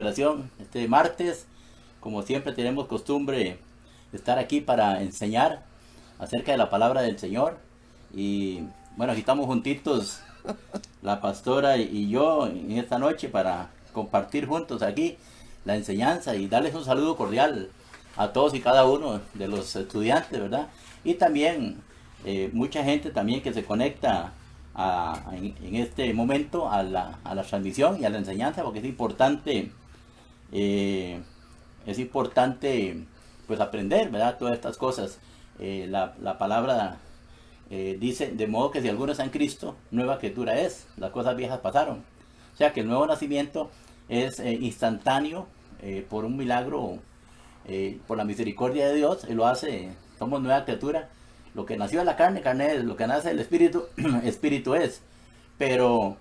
Este martes, como siempre tenemos costumbre de estar aquí para enseñar acerca de la palabra del Señor. Y bueno, aquí estamos juntitos, la pastora y yo, en esta noche para compartir juntos aquí la enseñanza y darles un saludo cordial a todos y cada uno de los estudiantes, ¿verdad? Y también mucha gente también que se conecta en este momento a la transmisión y a la enseñanza, porque eh, es importante pues aprender, ¿verdad? Todas estas cosas. La palabra dice, de modo que si alguno está en Cristo, nueva criatura es, las cosas viejas pasaron. O sea que el nuevo nacimiento es instantáneo, por un milagro, por la misericordia de Dios, Él lo hace, somos nueva criatura. Lo que nació de la carne, carne es; lo que nace del espíritu, espíritu es. Pero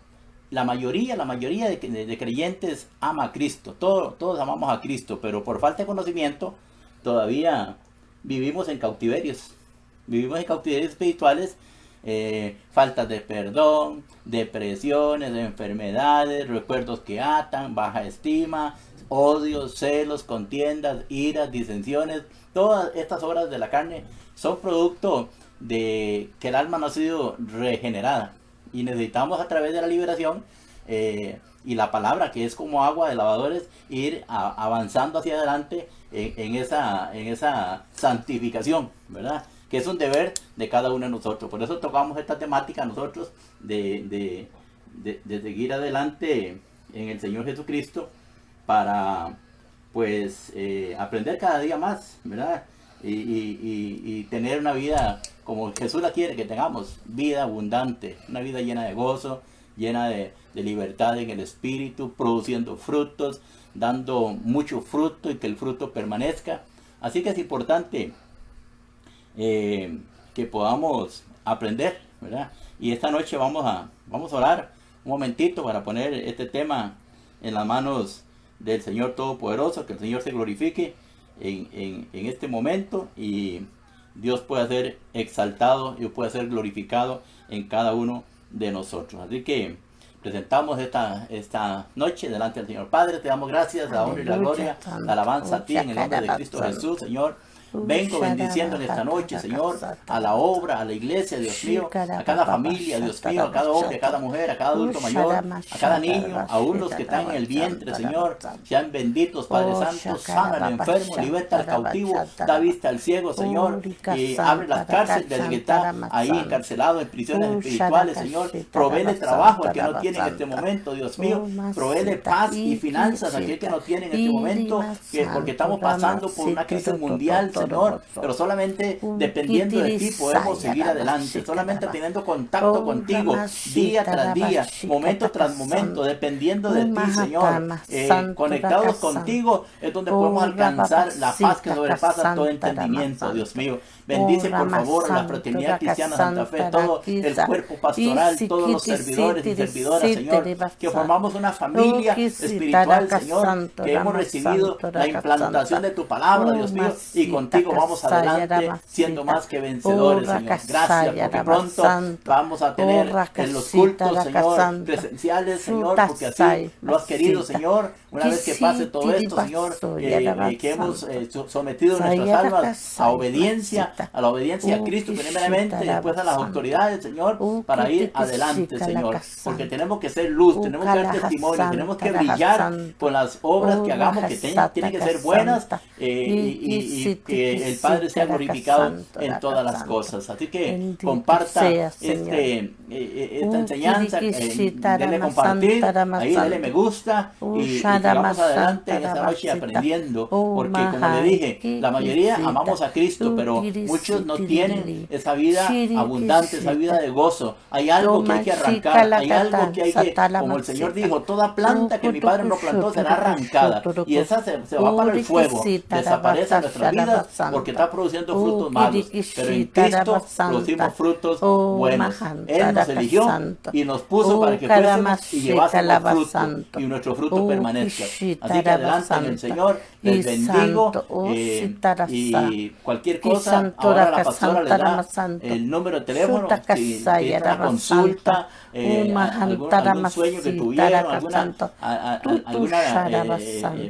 la mayoría de creyentes ama a Cristo. Todos amamos a Cristo, pero por falta de conocimiento todavía vivimos en cautiverios. Vivimos en cautiverios espirituales, faltas de perdón, depresiones, enfermedades, recuerdos que atan, baja estima, odios, celos, contiendas, iras, disensiones. Todas estas obras de la carne son producto de que el alma no ha sido regenerada. Y necesitamos, a través de la liberación y la palabra, que es como agua de lavadores, ir avanzando hacia adelante en esa santificación, ¿verdad? Que es un deber de cada uno de nosotros. Por eso tocamos esta temática nosotros de seguir adelante en el Señor Jesucristo, para pues aprender cada día más, ¿verdad? Y tener una vida como Jesús la quiere que tengamos: vida abundante, una vida llena de gozo, llena de libertad en el espíritu, produciendo frutos, dando mucho fruto, y que el fruto permanezca. Así que es importante que podamos aprender, ¿verdad? Y esta noche vamos a orar un momentito para poner este tema en las manos del Señor Todopoderoso, que el Señor se glorifique en este momento, y Dios pueda ser exaltado y pueda ser glorificado en cada uno de nosotros. Así que presentamos esta noche delante del Señor. Padre, te damos gracias, la honra y la gloria, la alabanza a ti, en el nombre de Cristo Jesús, Señor. Vengo bendiciendo en esta noche, Señor, a la obra, a la iglesia, Dios mío, a cada familia, Dios mío, a cada hombre, a cada mujer, a cada adulto mayor, a cada niño, aún los que están en el vientre, Señor. Sean benditos, Padre Santo. Sana al enfermo, liberta al cautivo, da vista al ciego, Señor, y abre las cárceles del que está ahí encarcelado en prisiones espirituales, Señor. Provéele trabajo al que no tiene en este momento, Dios mío. Provéele paz y finanzas a aquel que no tiene en este momento, porque estamos pasando por una crisis mundial, Señor, pero solamente dependiendo de ti podemos seguir adelante, solamente teniendo contacto contigo día tras día, momento tras momento, dependiendo de ti, Señor, conectados contigo es donde podemos alcanzar la paz que sobrepasa todo entendimiento, Dios mío. Bendice por favor a la Fraternidad Cristiana Santa Fe, todo el cuerpo pastoral, todos los servidores y servidoras, Señor, que formamos una familia espiritual, Señor, que hemos recibido la implantación de tu palabra, Dios mío, y contigo vamos adelante siendo más que vencedores, Señor. Gracias, porque pronto vamos a tener en los cultos, Señor, presenciales, Señor, porque así lo has querido, Señor. Una vez que pase todo esto, Señor, que hemos sometido nuestras almas a obediencia, a la obediencia a Cristo primeramente, y después a las autoridades, Señor, para ir adelante, Señor, porque tenemos que ser luz, tenemos que dar testimonio, tenemos que brillar con las obras que hagamos, que tienen que ser buenas, y que el Padre sea glorificado en todas las cosas. Así que comparta esta enseñanza, dele compartir, ahí dele me gusta, y sigamos adelante en esta noche aprendiendo, porque como le dije, la mayoría amamos a Cristo, pero muchos no tienen esa vida abundante, esa vida de gozo. Hay algo que hay que arrancar, hay algo que hay que, como el Señor dijo, toda planta que mi Padre no plantó será arrancada, y esa se va para el fuego, desaparece en nuestras vidas, porque está produciendo frutos malos. Pero en Cristo producimos frutos buenos. Él nos eligió y nos puso para que fuésemos y llevásemos fruto, y nuestro fruto permanezca. Así que adelante en el Señor, les bendigo, y cualquier cosa Ahora la pastora le da el número de teléfono si tiene una consulta, algún sueño que tuvieron, alguna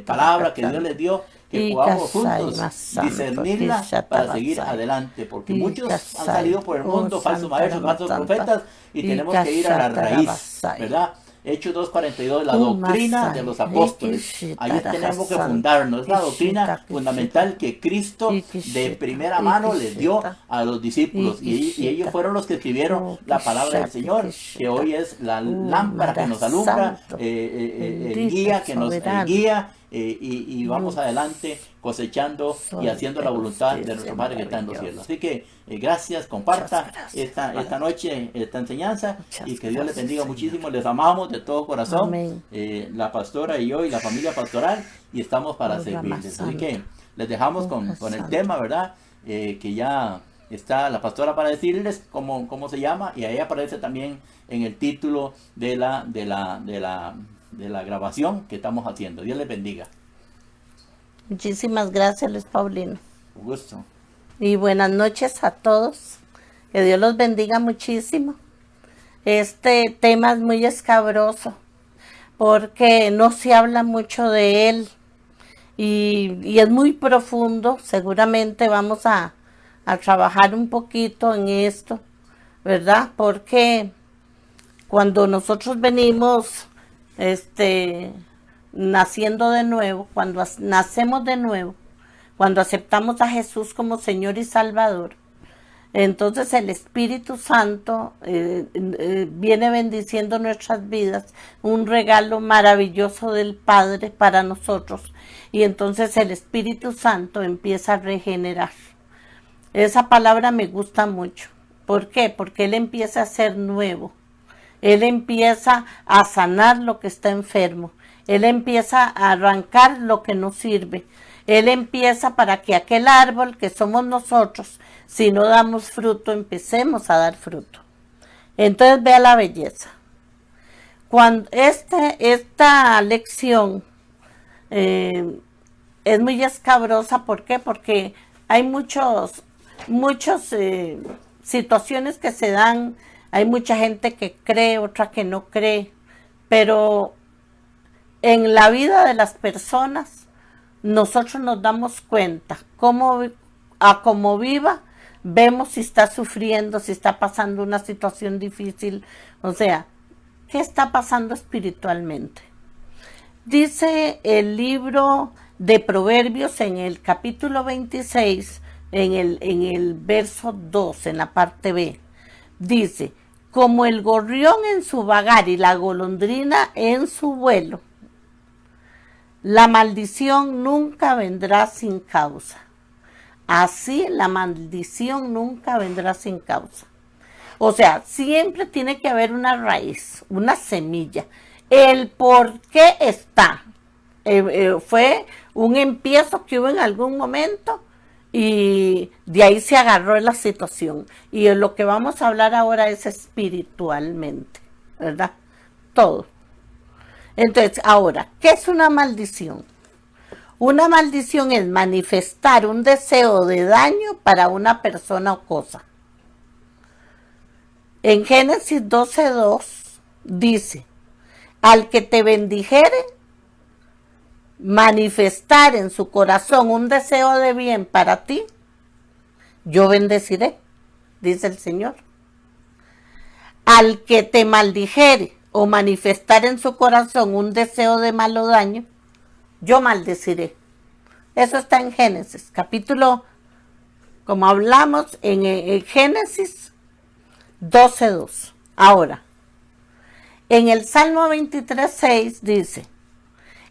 palabra que Dios les dio, que podamos juntos discernirla para seguir adelante, porque muchos han salido por el mundo, falsos maestros, falsos profetas, y tenemos que ir a la raíz, ¿verdad? Hechos 2:42, la doctrina de los apóstoles. Ahí tenemos que fundarnos. Es la doctrina fundamental que Cristo de primera mano les dio a los discípulos. Y ellos fueron los que escribieron la palabra del Señor, que hoy es la lámpara que nos alumbra, el guía que nos guía. Y vamos adelante cosechando y haciendo la voluntad de nuestro Padre que está en los cielos. Así que gracias, comparta esta noche esta enseñanza y que Dios les bendiga muchísimo. Les amamos de todo corazón, la pastora y yo y la familia pastoral, y estamos para servirles. Así que les dejamos con el tema, ¿verdad? Que ya está la pastora para decirles cómo se llama, y ahí aparece también en el título de la grabación que estamos haciendo. Dios les bendiga. Muchísimas gracias, Luis Paulino. Un gusto. Y buenas noches a todos. Que Dios los bendiga muchísimo. Este tema es muy escabroso porque no se habla mucho de él y es muy profundo. Seguramente vamos a trabajar un poquito en esto, ¿verdad? Porque cuando nosotros venimos naciendo de nuevo, cuando nacemos de nuevo, cuando aceptamos a Jesús como Señor y Salvador, entonces el Espíritu Santo viene bendiciendo nuestras vidas, un regalo maravilloso del Padre para nosotros, y entonces el Espíritu Santo empieza a regenerar. Esa palabra me gusta mucho. ¿Por qué? Porque Él empieza a ser nuevo. Él empieza a sanar lo que está enfermo. Él empieza a arrancar lo que no sirve. Él empieza para que aquel árbol que somos nosotros, si no damos fruto, empecemos a dar fruto. Entonces vea la belleza. Cuando esta lección es muy escabrosa. ¿Por qué? Porque hay muchas situaciones que se dan. Hay mucha gente que cree, otra que no cree, pero en la vida de las personas nosotros nos damos cuenta como viva, vemos si está sufriendo, si está pasando una situación difícil, o sea, ¿qué está pasando espiritualmente? Dice el libro de Proverbios en el capítulo 26, en el verso 2, en la parte B. Dice, como el gorrión en su vagar y la golondrina en su vuelo, la maldición nunca vendrá sin causa. Así la maldición nunca vendrá sin causa. O sea, siempre tiene que haber una raíz, una semilla. El por qué está. Fue un empiezo que hubo en algún momento, y de ahí se agarró la situación. Y lo que vamos a hablar ahora es espiritualmente, ¿verdad? Todo. Entonces, ahora, ¿qué es una maldición? Una maldición es manifestar un deseo de daño para una persona o cosa. En Génesis 12:2 dice, al que te bendijere, manifestar en su corazón un deseo de bien para ti, yo bendeciré, dice el Señor. Al que te maldijere o manifestar en su corazón un deseo de malo daño, yo maldeciré. Eso está en Génesis, capítulo, como hablamos en Génesis 12:2. Ahora, en el Salmo 23:6 dice,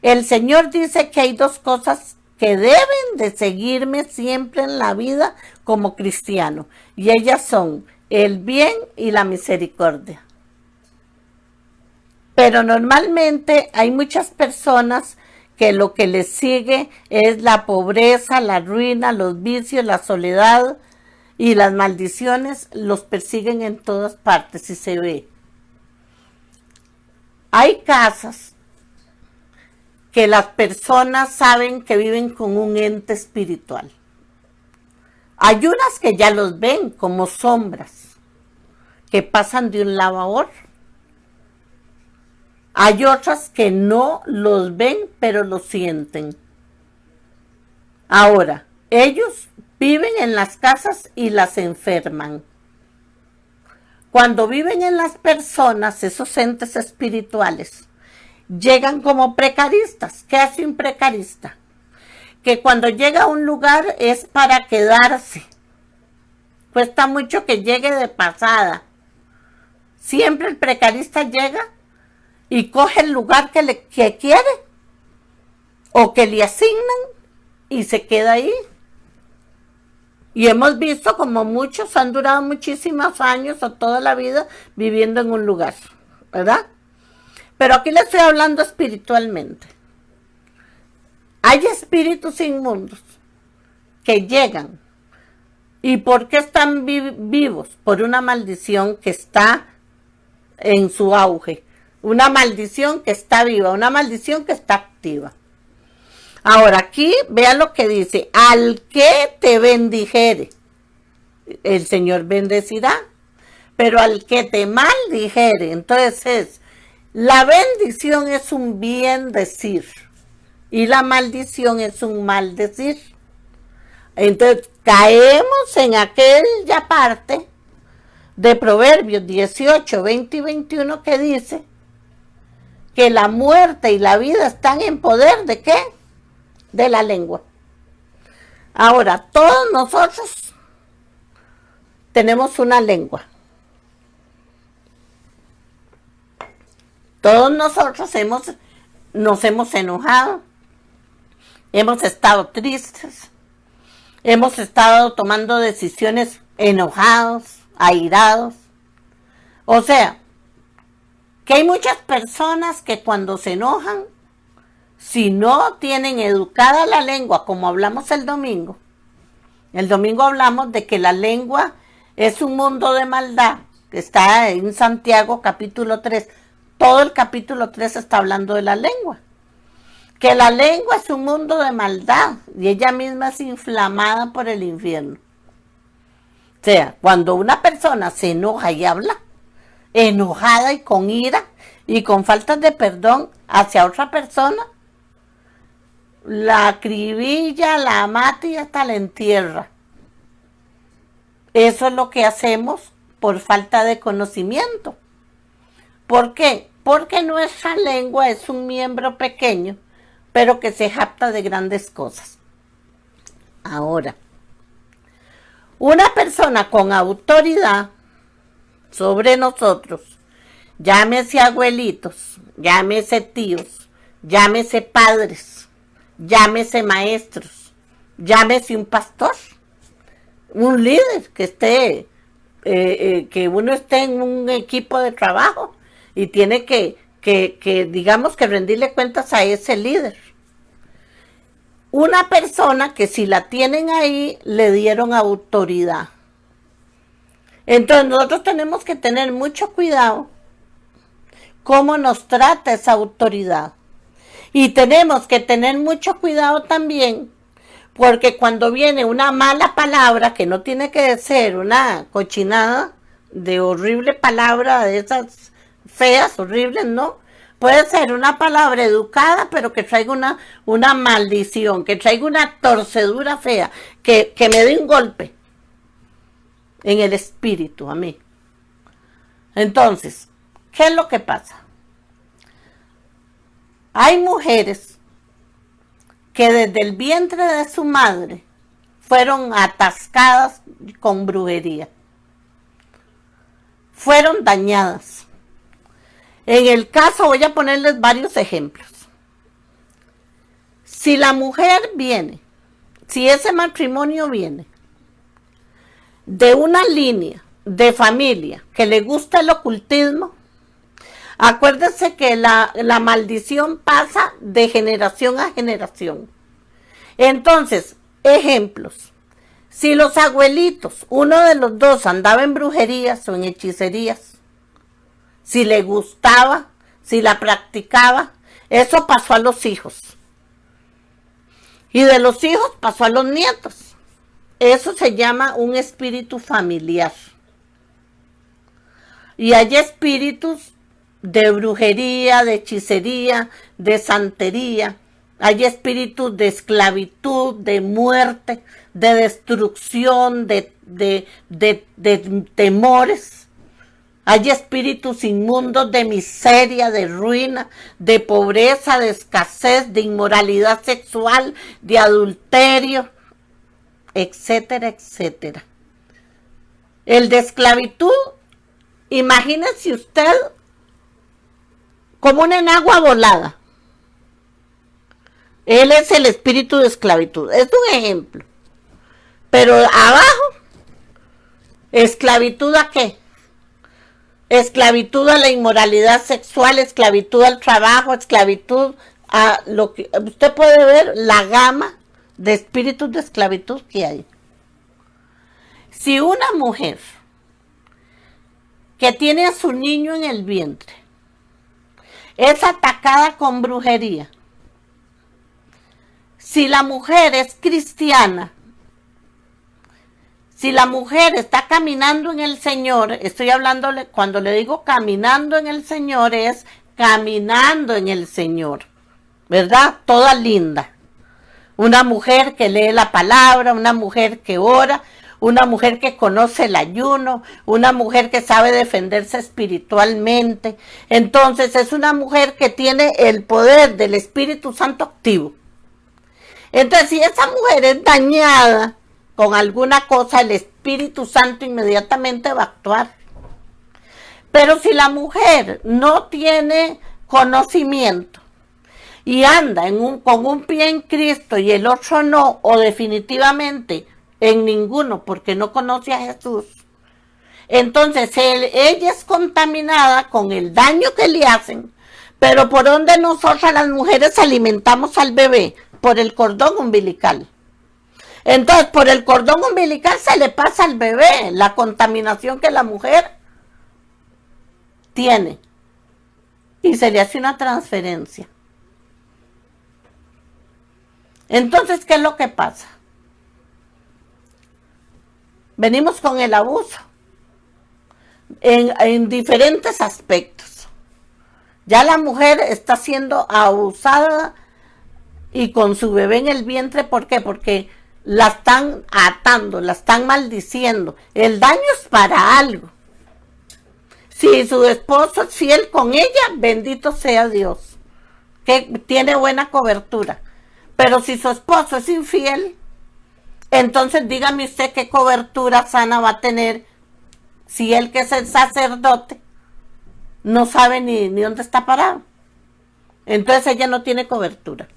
el Señor dice que hay dos cosas que deben de seguirme siempre en la vida como cristiano, y ellas son el bien y la misericordia. Pero normalmente hay muchas personas que lo que les sigue es la pobreza, la ruina, los vicios, la soledad, y las maldiciones los persiguen en todas partes y se ve. Hay casas que las personas saben que viven con un ente espiritual. Hay unas que ya los ven como sombras, que pasan de un lado a otro. Hay otras que no los ven, pero los sienten. Ahora, ellos viven en las casas y las enferman. Cuando viven en las personas, esos entes espirituales, llegan como precaristas. ¿Qué hace un precarista? Que cuando llega a un lugar es para quedarse. Cuesta mucho que llegue de pasada. Siempre el precarista llega y coge el lugar que quiere o que le asignan y se queda ahí. Y hemos visto como muchos han durado muchísimos años o toda la vida viviendo en un lugar, ¿verdad? Pero aquí le estoy hablando espiritualmente. Hay espíritus inmundos que llegan. ¿Y por qué están vivos? Por una maldición que está en su auge. Una maldición que está viva, una maldición que está activa. Ahora aquí, vea lo que dice, al que te bendijere, el Señor bendecirá, pero al que te maldijere, entonces la bendición es un bien decir y la maldición es un mal decir. Entonces caemos en aquella parte de Proverbios 18, 20 y 21 que dice que la muerte y la vida están en poder ¿de qué? De la lengua. Ahora, todos nosotros tenemos una lengua. Todos nosotros nos hemos enojado, hemos estado tristes, hemos estado tomando decisiones enojados, airados. O sea, que hay muchas personas que cuando se enojan, si no tienen educada la lengua, como hablamos el domingo hablamos de que la lengua es un mundo de maldad, que está en Santiago capítulo 3, todo el capítulo 3 está hablando de la lengua, que la lengua es un mundo de maldad y ella misma es inflamada por el infierno. O sea, cuando una persona se enoja y habla, enojada y con ira y con faltas de perdón hacia otra persona, la acribilla, la mata y hasta la entierra. Eso es lo que hacemos por falta de conocimiento. ¿Por qué? Porque nuestra lengua es un miembro pequeño, pero que se jacta de grandes cosas. Ahora, una persona con autoridad sobre nosotros, llámese abuelitos, llámese tíos, llámese padres, llámese maestros, llámese un pastor, un líder que esté, que uno esté en un equipo de trabajo y tiene que digamos que rendirle cuentas a ese líder. Una persona que si la tienen ahí, le dieron autoridad. Entonces nosotros tenemos que tener mucho cuidado cómo nos trata esa autoridad. Y tenemos que tener mucho cuidado también, porque cuando viene una mala palabra, que no tiene que ser una cochinada de horrible palabra, de esas feas, horribles, ¿no? Puede ser una palabra educada, pero que traiga una maldición, que traiga una torcedura fea, que me dé un golpe en el espíritu a mí. Entonces, ¿qué es lo que pasa? Hay mujeres que desde el vientre de su madre fueron atascadas con brujería. Fueron dañadas. En el caso, voy a ponerles varios ejemplos. Si la mujer viene, si ese matrimonio viene de una línea de familia que le gusta el ocultismo, acuérdense que la maldición pasa de generación a generación. Entonces, ejemplos. Si los abuelitos, uno de los dos andaba en brujerías o en hechicerías, si le gustaba, si la practicaba, eso pasó a los hijos. Y de los hijos pasó a los nietos. eso se llama un espíritu familiar. Y hay espíritus de brujería, de hechicería, de santería. Hay espíritus de esclavitud, de muerte, de destrucción, de temores. Hay espíritus inmundos de miseria, de ruina, de pobreza, de escasez, de inmoralidad sexual, de adulterio, etcétera, etcétera. El de esclavitud, imagínese usted como una enagua volada. Él es el espíritu de esclavitud. Es un ejemplo. Pero abajo, ¿esclavitud a qué? Esclavitud a la inmoralidad sexual, esclavitud al trabajo, esclavitud a lo que... Usted puede ver la gama de espíritus de esclavitud que hay. Si una mujer que tiene a su niño en el vientre es atacada con brujería, si la mujer es cristiana, si la mujer está caminando en el Señor, estoy hablándole, cuando le digo caminando en el Señor, es caminando en el Señor, ¿verdad? Toda linda. Una mujer que lee la palabra, una mujer que ora, una mujer que conoce el ayuno, una mujer que sabe defenderse espiritualmente. Entonces es una mujer que tiene el poder del Espíritu Santo activo. Entonces, si esa mujer es dañada con alguna cosa, el Espíritu Santo inmediatamente va a actuar. Pero si la mujer no tiene conocimiento y anda con un pie en Cristo y el otro no, o definitivamente en ninguno, porque no conoce a Jesús, entonces ella es contaminada con el daño que le hacen. Pero ¿por dónde nosotras las mujeres alimentamos al bebé? Por el cordón umbilical. Entonces, por el cordón umbilical se le pasa al bebé la contaminación que la mujer tiene. Y se le hace una transferencia. Entonces, ¿qué es lo que pasa? Venimos con el abuso en diferentes aspectos. Ya la mujer está siendo abusada y con su bebé en el vientre. ¿Por qué? Porque la están atando, la están maldiciendo. El daño es para algo. Si su esposo es fiel con ella, bendito sea Dios, que tiene buena cobertura. Pero si su esposo es infiel, entonces dígame usted qué cobertura sana va a tener si él, que es el sacerdote, no sabe ni dónde está parado. Entonces ella no tiene cobertura.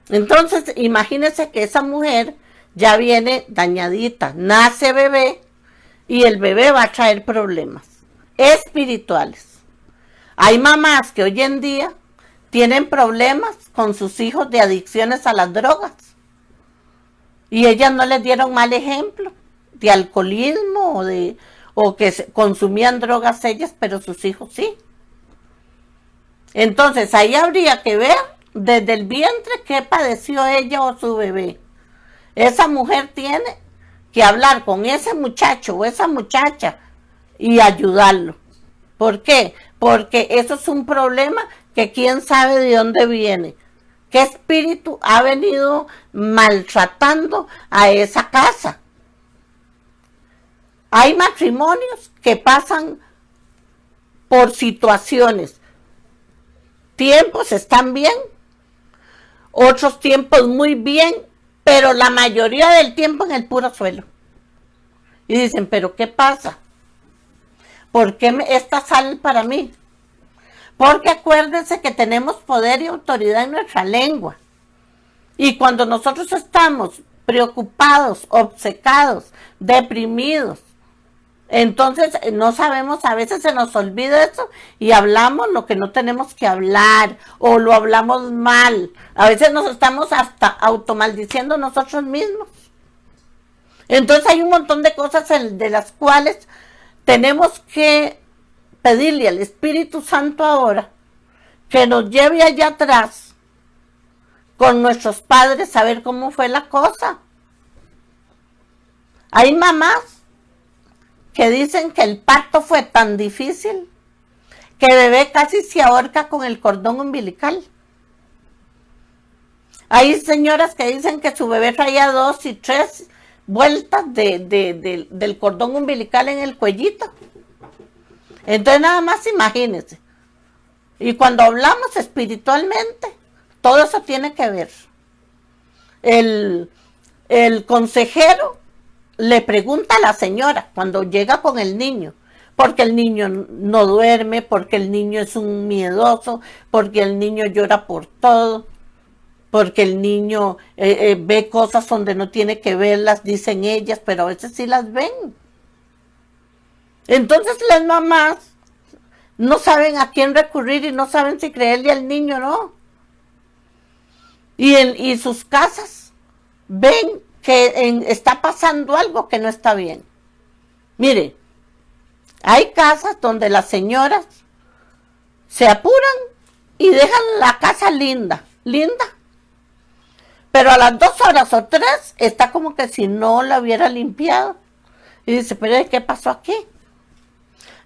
Entonces imagínese que esa mujer ya viene dañadita, nace bebé y el bebé va a traer problemas espirituales. Hay mamás que hoy en día tienen problemas con sus hijos de adicciones a las drogas y ellas no les dieron mal ejemplo de alcoholismo o que consumían drogas ellas, pero sus hijos sí. Entonces ahí habría que ver desde el vientre qué padeció ella o su bebé. Esa mujer tiene que hablar con ese muchacho o esa muchacha y ayudarlo. ¿Por qué? Porque eso es un problema que quién sabe de dónde viene. ¿Qué espíritu ha venido maltratando a esa casa? Hay matrimonios que pasan por situaciones. Tiempos están bien, otros tiempos muy bien, pero la mayoría del tiempo en el puro suelo. Y dicen, ¿pero qué pasa? ¿Por qué esta sale para mí? Porque acuérdense que tenemos poder y autoridad en nuestra lengua. Y cuando nosotros estamos preocupados, obcecados, deprimidos, entonces no sabemos, a veces se nos olvida eso y hablamos lo que no tenemos que hablar o lo hablamos mal. A veces nos estamos hasta automaldiciendo nosotros mismos. Entonces hay un montón de cosas de las cuales tenemos que pedirle al Espíritu Santo ahora que nos lleve allá atrás con nuestros padres a ver cómo fue la cosa. Hay mamás que dicen que el parto fue tan difícil que el bebé casi se ahorca con el cordón umbilical. Hay señoras que dicen que su bebé traía 2 y 3 vueltas del cordón umbilical en el cuellito. Entonces nada más imagínense. Y cuando hablamos espiritualmente, todo eso tiene que ver. El consejero le pregunta a la señora cuando llega con el niño, porque el niño no duerme, porque el niño es un miedoso, porque el niño llora por todo, porque el niño ve cosas donde no tiene que verlas, dicen ellas, pero a veces sí las ven. Entonces las mamás no saben a quién recurrir y no saben si creerle al niño o no. Y sus casas ven que está pasando algo que no está bien. Mire, hay casas donde las señoras se apuran y dejan la casa linda, pero a las 2 horas o 3 está como que si no la hubiera limpiado. Y dice, pero ¿qué pasó aquí?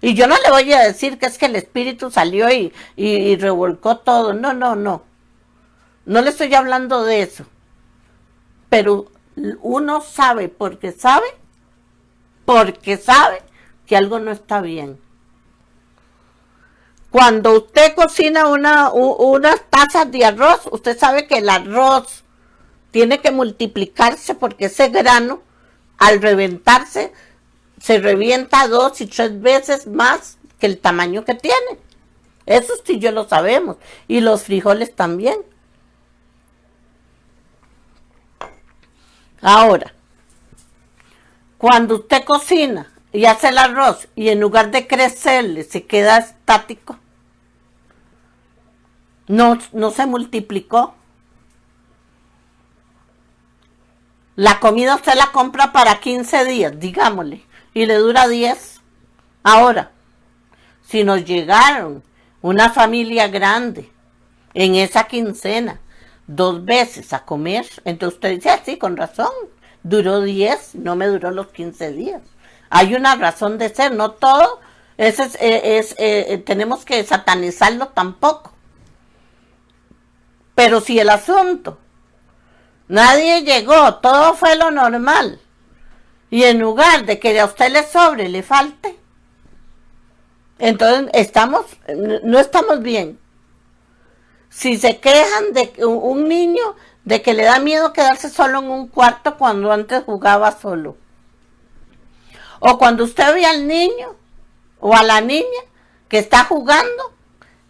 Y yo no le voy a decir que es que el espíritu salió y revolcó todo. No. No le estoy hablando de eso. Pero uno sabe porque sabe que algo no está bien. Cuando usted cocina unas tazas de arroz, usted sabe que el arroz tiene que multiplicarse porque ese grano, al reventarse, se revienta 2 y 3 veces más que el tamaño que tiene. Eso sí yo lo sabemos. Y los frijoles también. Ahora, cuando usted cocina y hace el arroz y en lugar de crecerle se queda estático, no se multiplicó. La comida usted la compra para 15 días, digámosle, y le dura 10. Ahora, si nos llegaron una familia grande en esa quincena 2 veces a comer, entonces usted dice, sí, con razón, duró 10, no me duró los 15 días. Hay una razón de ser, no todo tenemos que satanizarlo tampoco. Pero si el asunto, nadie llegó, todo fue lo normal, y en lugar de que a usted le sobre, le falte, entonces no estamos bien. Si se quejan de un niño de que le da miedo quedarse solo en un cuarto cuando antes jugaba solo, o cuando usted ve al niño o a la niña que está jugando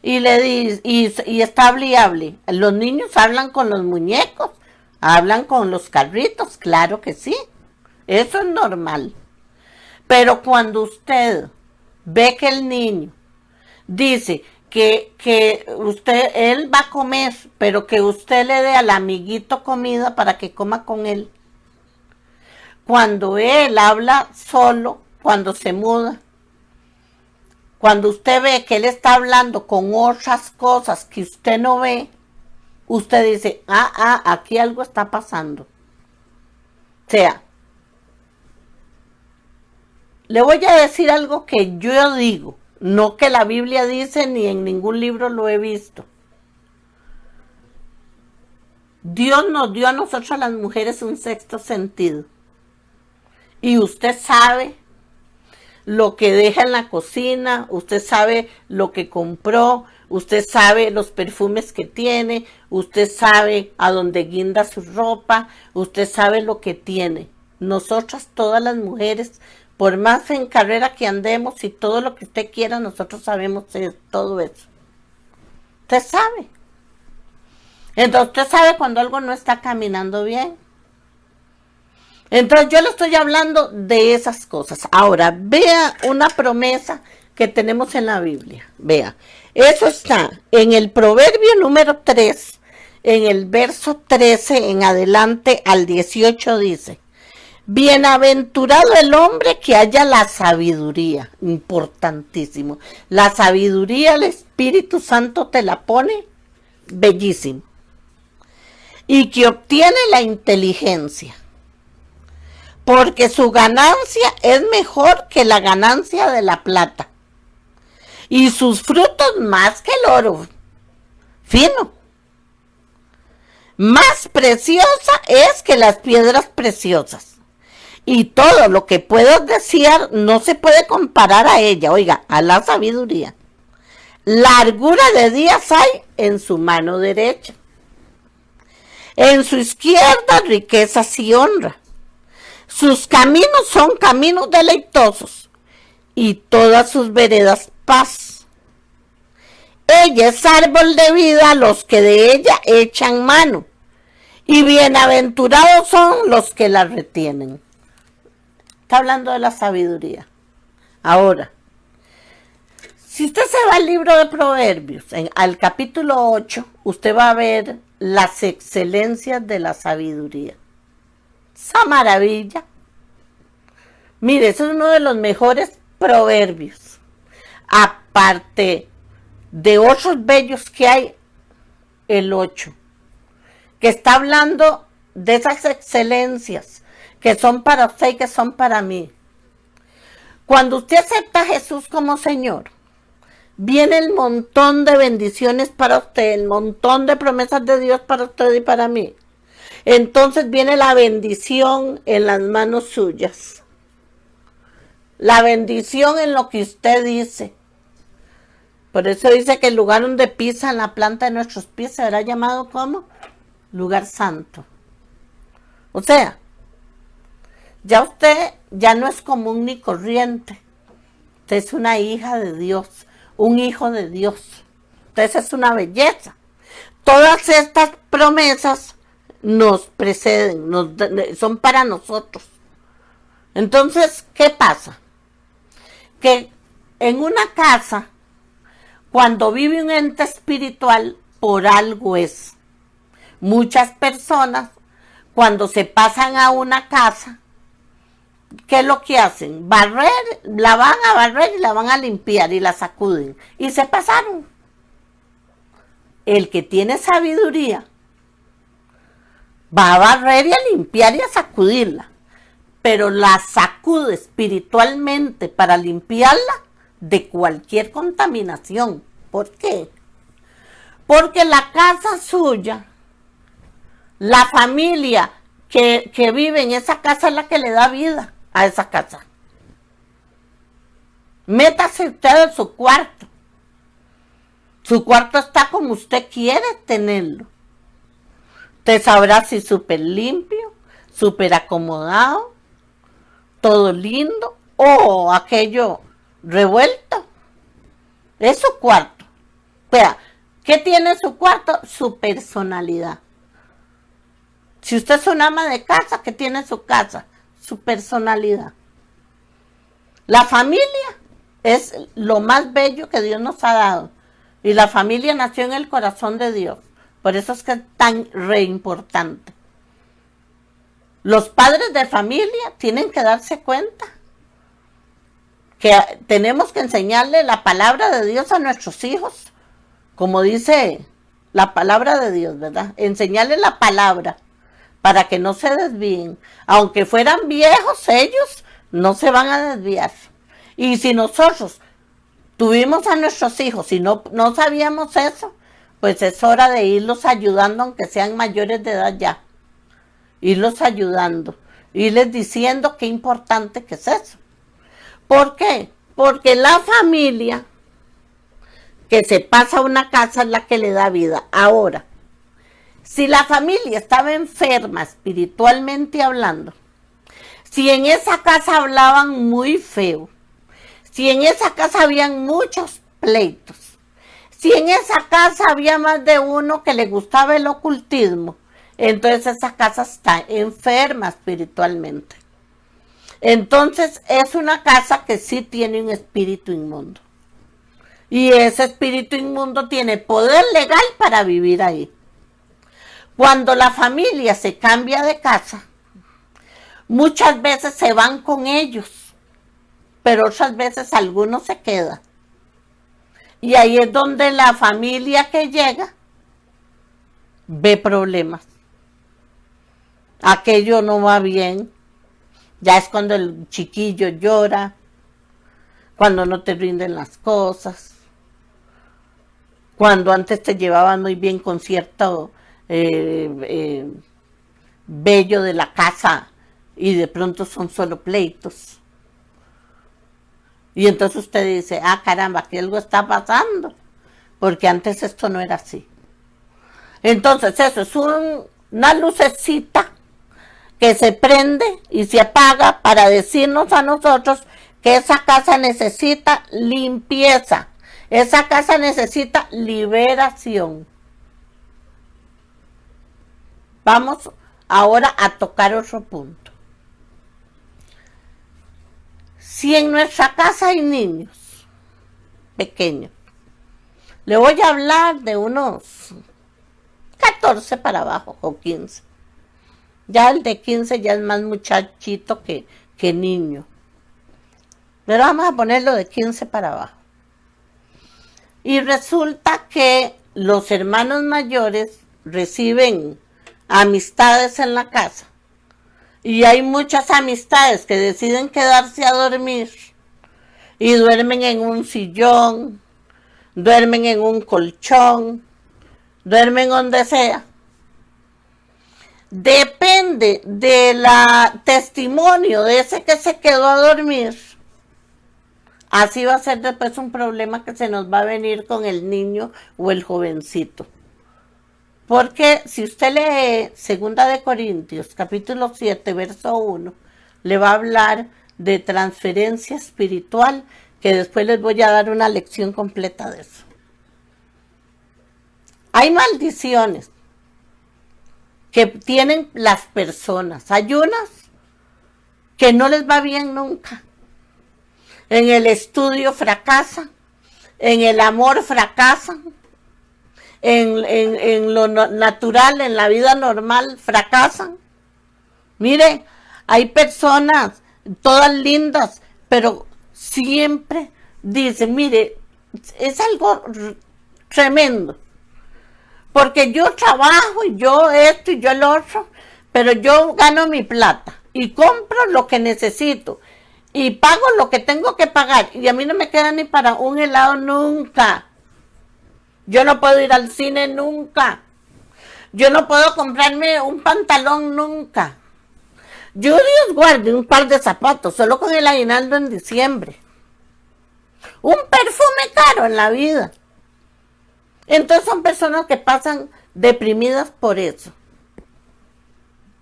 y le dice y está hable, los niños hablan con los muñecos, hablan con los carritos, claro que sí, eso es normal. Pero cuando usted ve que el niño dice que él va a comer, pero que usted le dé al amiguito comida para que coma con él. Cuando él habla solo, cuando se muda, cuando usted ve que él está hablando con otras cosas que usted no ve, usted dice, aquí algo está pasando. O sea, le voy a decir algo que yo digo, no que la Biblia dice ni en ningún libro lo he visto. Dios nos dio a nosotros las mujeres un sexto sentido. Y usted sabe lo que deja en la cocina, usted sabe lo que compró, usted sabe los perfumes que tiene, usted sabe a dónde guinda su ropa, usted sabe lo que tiene. Nosotras, todas las mujeres, por más en carrera que andemos y todo lo que usted quiera, nosotros sabemos todo eso. Usted sabe. Entonces usted sabe cuando algo no está caminando bien. Entonces yo le estoy hablando de esas cosas. Ahora, vea una promesa que tenemos en la Biblia. Vea, eso está en el Proverbio número 3, en el verso 13 en adelante al 18 dice: bienaventurado el hombre que haya la sabiduría, importantísimo. La sabiduría, el Espíritu Santo te la pone bellísimo. Y que obtiene la inteligencia. porque su ganancia es mejor que la ganancia de la plata, y sus frutos más que el oro fino. Más preciosa es que las piedras preciosas, y todo lo que puedas desear no se puede comparar a ella, oiga, a la sabiduría. Largura de días hay en su mano derecha, en su izquierda riquezas y honra. Sus caminos son caminos deleitosos, y todas sus veredas paz. Ella es árbol de vida a los que de ella echan mano, y bienaventurados son los que la retienen. Está hablando de la sabiduría. Ahora, si usted se va al libro de Proverbios, al capítulo 8, usted va a ver las excelencias de la sabiduría. Esa maravilla. Mire, ese es uno de los mejores proverbios. Aparte de otros bellos que hay, el 8, que está hablando de esas excelencias que son para usted y que son para mí. Cuando usted acepta a Jesús como Señor, viene el montón de bendiciones para usted, el montón de promesas de Dios para usted y para mí. Entonces viene la bendición en las manos suyas. La bendición en lo que usted dice. Por eso dice que el lugar donde pisan la planta de nuestros pies será llamado como lugar santo. O sea, ya usted ya no es común ni corriente. Usted es una hija de Dios, un hijo de Dios. Entonces es una belleza. Todas estas promesas nos preceden, son para nosotros. Entonces, ¿qué pasa? Que en una casa, cuando vive un ente espiritual, por algo es. Muchas personas, cuando se pasan a una casa, ¿qué es lo que hacen? Barrer, la van a barrer y la van a limpiar y la sacuden. Y se pasaron. El que tiene sabiduría va a barrer y a limpiar y a sacudirla, pero la sacude espiritualmente para limpiarla de cualquier contaminación. ¿Por qué? Porque la casa suya, la familia que vive en esa casa es la que le da vida a esa casa. Métase usted en su cuarto. Su cuarto está como usted quiere tenerlo. Usted sabrá si súper limpio, súper acomodado, todo lindo, o aquello revuelto. Es su cuarto. Vea, ¿qué tiene su cuarto? Su personalidad. Si usted es una ama de casa, ¿qué tiene su casa? Su personalidad. La familia es lo más bello que Dios nos ha dado. Y la familia nació en el corazón de Dios. Por eso es que es tan re importante. Los padres de familia tienen que darse cuenta que tenemos que enseñarle la palabra de Dios a nuestros hijos. Como dice la palabra de Dios, ¿verdad? Enseñarle la palabra para que no se desvíen. Aunque fueran viejos, ellos no se van a desviar. Y si nosotros tuvimos a nuestros hijos y no sabíamos eso, pues es hora de irlos ayudando, aunque sean mayores de edad ya. Irlos ayudando, irles diciendo qué importante que es eso. ¿Por qué? Porque la familia que se pasa a una casa es la que le da vida. Ahora, si la familia estaba enferma espiritualmente hablando, si en esa casa hablaban muy feo, si en esa casa habían muchos pleitos, si en esa casa había más de uno que le gustaba el ocultismo, entonces esa casa está enferma espiritualmente. Entonces es una casa que sí tiene un espíritu inmundo. Y ese espíritu inmundo tiene poder legal para vivir ahí. Cuando la familia se cambia de casa, muchas veces se van con ellos, pero otras veces algunos se quedan. Y ahí es donde la familia que llega ve problemas. Aquello no va bien, Ya es cuando el chiquillo llora, cuando no te rinden las cosas, cuando antes te llevaban muy bien con cierto bello de la casa y de pronto son solo pleitos. Y entonces usted dice, ah, caramba, que algo está pasando, porque antes esto no era así. Entonces eso es una lucecita que se prende y se apaga para decirnos a nosotros que esa casa necesita limpieza, esa casa necesita liberación. Vamos ahora a tocar otro punto. Si en nuestra casa hay niños pequeños, le voy a hablar de unos 14 para abajo o 15. Ya el de 15 ya es más muchachito que niño. Pero vamos a ponerlo de 15 para abajo. Y resulta que los hermanos mayores reciben amistades en la casa. Y hay muchas amistades que deciden quedarse a dormir y duermen en un sillón, duermen en un colchón, duermen donde sea. Depende del testimonio de ese que se quedó a dormir. Así va a ser después un problema que se nos va a venir con el niño o el jovencito. Porque si usted lee 2 de Corintios, capítulo 7, verso 1, le va a hablar de transferencia espiritual, que después les voy a dar una lección completa de eso. Hay maldiciones que tienen las personas. Hay unas que no les va bien nunca. En el estudio fracasan, en el amor fracasan, en lo natural, en la vida normal fracasan. Mire, hay personas todas lindas, pero siempre dicen, mire, es algo tremendo. Porque yo trabajo y yo esto y yo el otro, pero yo gano mi plata y compro lo que necesito y pago lo que tengo que pagar y a mí no me queda ni para un helado nunca. Yo no puedo ir al cine nunca. Yo no puedo comprarme un pantalón nunca. Yo, Dios guarde, un par de zapatos, solo con el aguinaldo en diciembre. Un perfume caro en la vida. Entonces son personas que pasan deprimidas por eso.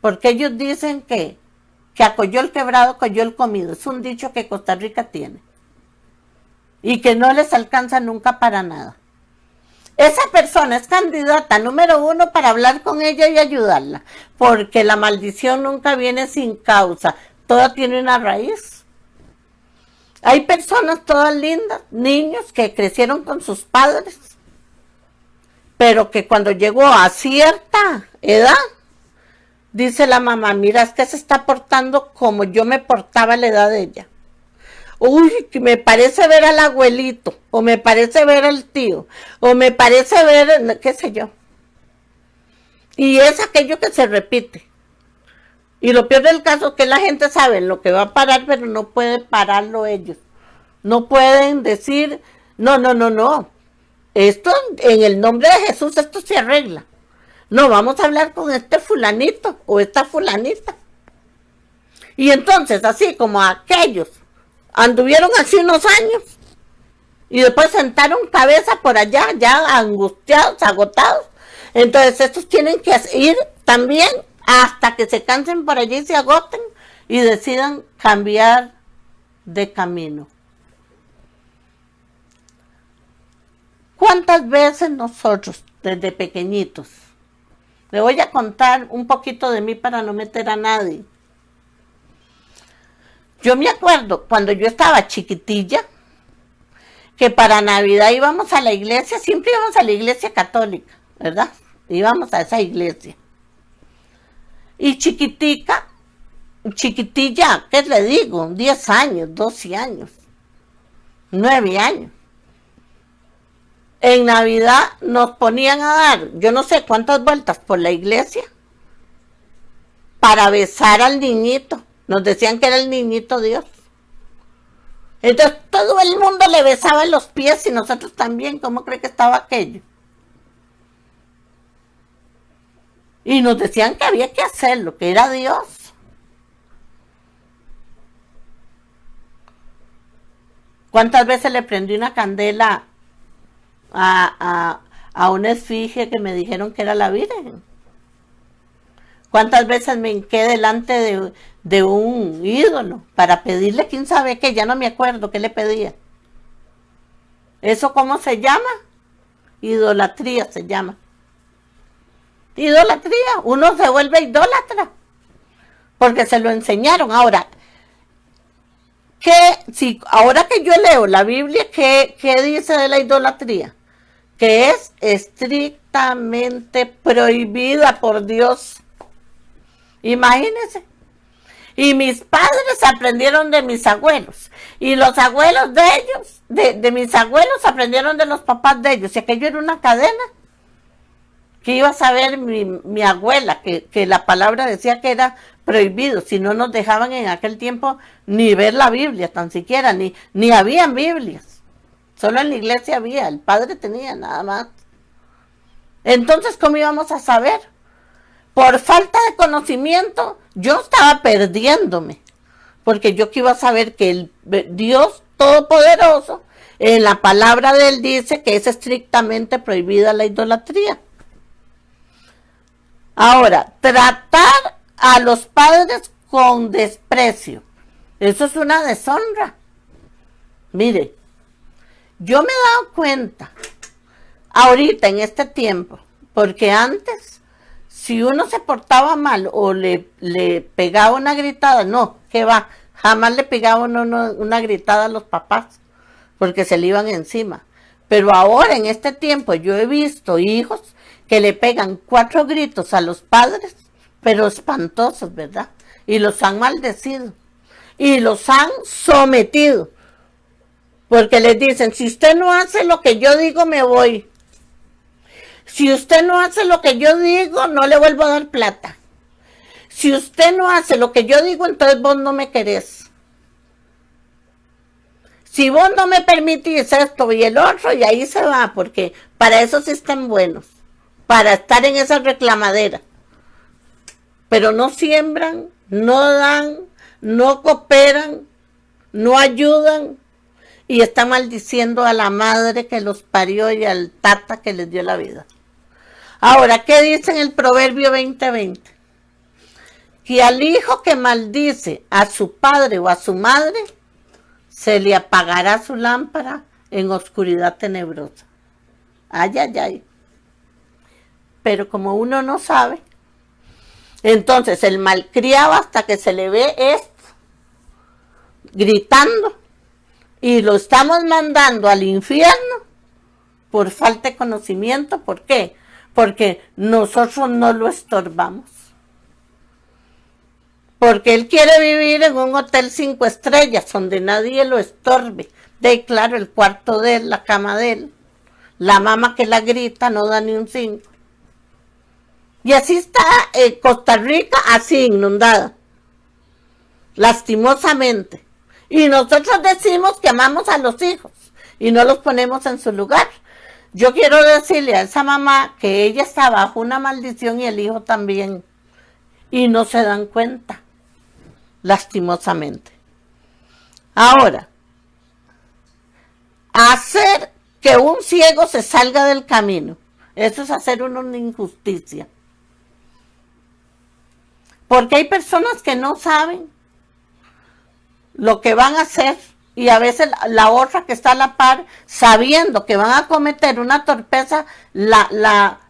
Porque ellos dicen que a coyol quebrado, coyol comido. Es un dicho que Costa Rica tiene. Y que no les alcanza nunca para nada. Esa persona es candidata número 1 para hablar con ella y ayudarla. Porque la maldición nunca viene sin causa. Toda tiene una raíz. Hay personas todas lindas, niños que crecieron con sus padres, pero que cuando llegó a cierta edad, dice la mamá, mira, es que se está portando como yo me portaba a la edad de ella. Uy, que me parece ver al abuelito, o me parece ver al tío, o me parece ver, qué sé yo. Y es aquello que se repite. Y lo peor del caso es que la gente sabe lo que va a parar, pero no puede pararlo ellos. No pueden decir, no. Esto, en el nombre de Jesús, esto se arregla. No, vamos a hablar con este fulanito o esta fulanita. Y entonces, así como aquellos anduvieron así unos años y después sentaron cabeza por allá, ya angustiados, agotados. Entonces, estos tienen que ir también hasta que se cansen por allí y se agoten y decidan cambiar de camino. ¿Cuántas veces nosotros, desde pequeñitos, le voy a contar un poquito de mí para no meter a nadie? Yo me acuerdo cuando yo estaba chiquitilla, que para Navidad íbamos a la iglesia, siempre íbamos a la iglesia católica, ¿verdad? Íbamos a esa iglesia. Y chiquitilla, ¿qué le digo? 10 años, 12 años, 9 años. En Navidad nos ponían a dar, yo no sé cuántas vueltas por la iglesia, para besar al niñito. Nos decían que era el niñito Dios. Entonces todo el mundo le besaba los pies y nosotros también. ¿Cómo cree que estaba aquello? Y nos decían que había que hacerlo, que era Dios. ¿Cuántas veces le prendí una candela a una esfinge que me dijeron que era la Virgen? ¿Cuántas veces me hinqué delante de un ídolo para pedirle quién sabe qué? Ya no me acuerdo qué le pedía. ¿Eso cómo se llama? Idolatría se llama. Idolatría. Uno se vuelve idólatra porque se lo enseñaron. Ahora, ahora que yo leo la Biblia, ¿qué dice de la idolatría? Que es estrictamente prohibida por Dios. Imagínense. Y mis padres aprendieron de mis abuelos. Y los abuelos de ellos, de mis abuelos, aprendieron de los papás de ellos. Y aquello era una cadena. Que iba a saber mi abuela, que la palabra decía que era prohibido. Si no nos dejaban en aquel tiempo ni ver la Biblia, tan siquiera, ni habían Biblias. Solo en la iglesia había, el padre tenía nada más. Entonces, ¿cómo íbamos a saber? Por falta de conocimiento, yo estaba perdiéndome. Porque yo que iba a saber que el Dios Todopoderoso, en la palabra de él dice que es estrictamente prohibida la idolatría. Ahora, tratar a los padres con desprecio. Eso es una deshonra. Mire, yo me he dado cuenta, ahorita en este tiempo, porque antes, si uno se portaba mal o le pegaba una gritada, no, ¿qué va? Jamás le pegaba una gritada a los papás, porque se le iban encima. Pero ahora, en este tiempo, yo he visto hijos que le pegan 4 gritos a los padres, pero espantosos, ¿verdad? Y los han maldecido. Y los han sometido. Porque les dicen, si usted no hace lo que yo digo, me voy. Si usted no hace lo que yo digo, no le vuelvo a dar plata. Si usted no hace lo que yo digo, entonces vos no me querés. Si vos no me permitís esto y el otro, y ahí se va, porque para eso sí están buenos. Para estar en esa reclamadera. Pero no siembran, no dan, no cooperan, no ayudan y están maldiciendo a la madre que los parió y al tata que les dio la vida. Ahora, ¿qué dice en el Proverbio 20:20? Que al hijo que maldice a su padre o a su madre, se le apagará su lámpara en oscuridad tenebrosa. Ay, ay, ay. Pero como uno no sabe, entonces el malcriado hasta que se le ve esto, gritando, y lo estamos mandando al infierno por falta de conocimiento. ¿Por qué? Porque nosotros no lo estorbamos. Porque él quiere vivir en un hotel 5 estrellas, donde nadie lo estorbe. De claro, el cuarto de él, la cama de él, la mamá que la grita, no da ni un 5. Y así está Costa Rica, así inundada, lastimosamente. Y nosotros decimos que amamos a los hijos y no los ponemos en su lugar. Yo quiero decirle a esa mamá que ella está bajo una maldición y el hijo también. Y no se dan cuenta, lastimosamente. Ahora, hacer que un ciego se salga del camino, eso es hacer una injusticia. Porque hay personas que no saben lo que van a hacer y a veces la otra que está a la par, sabiendo que van a cometer una torpeza, la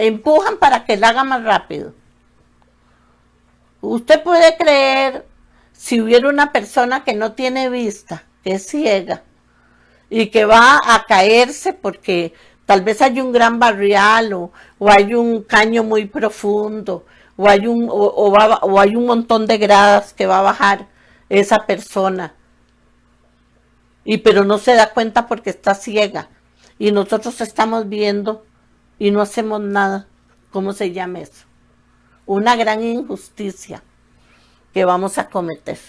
empujan para que la haga más rápido. Usted puede creer, si hubiera una persona que no tiene vista, que es ciega, y que va a caerse porque tal vez hay un gran barrial o hay un caño muy profundo, o hay un montón de gradas que va a bajar esa persona, pero no se da cuenta porque está ciega, y nosotros estamos viendo y no hacemos nada. ¿Cómo se llama eso? Una gran injusticia que vamos a cometer.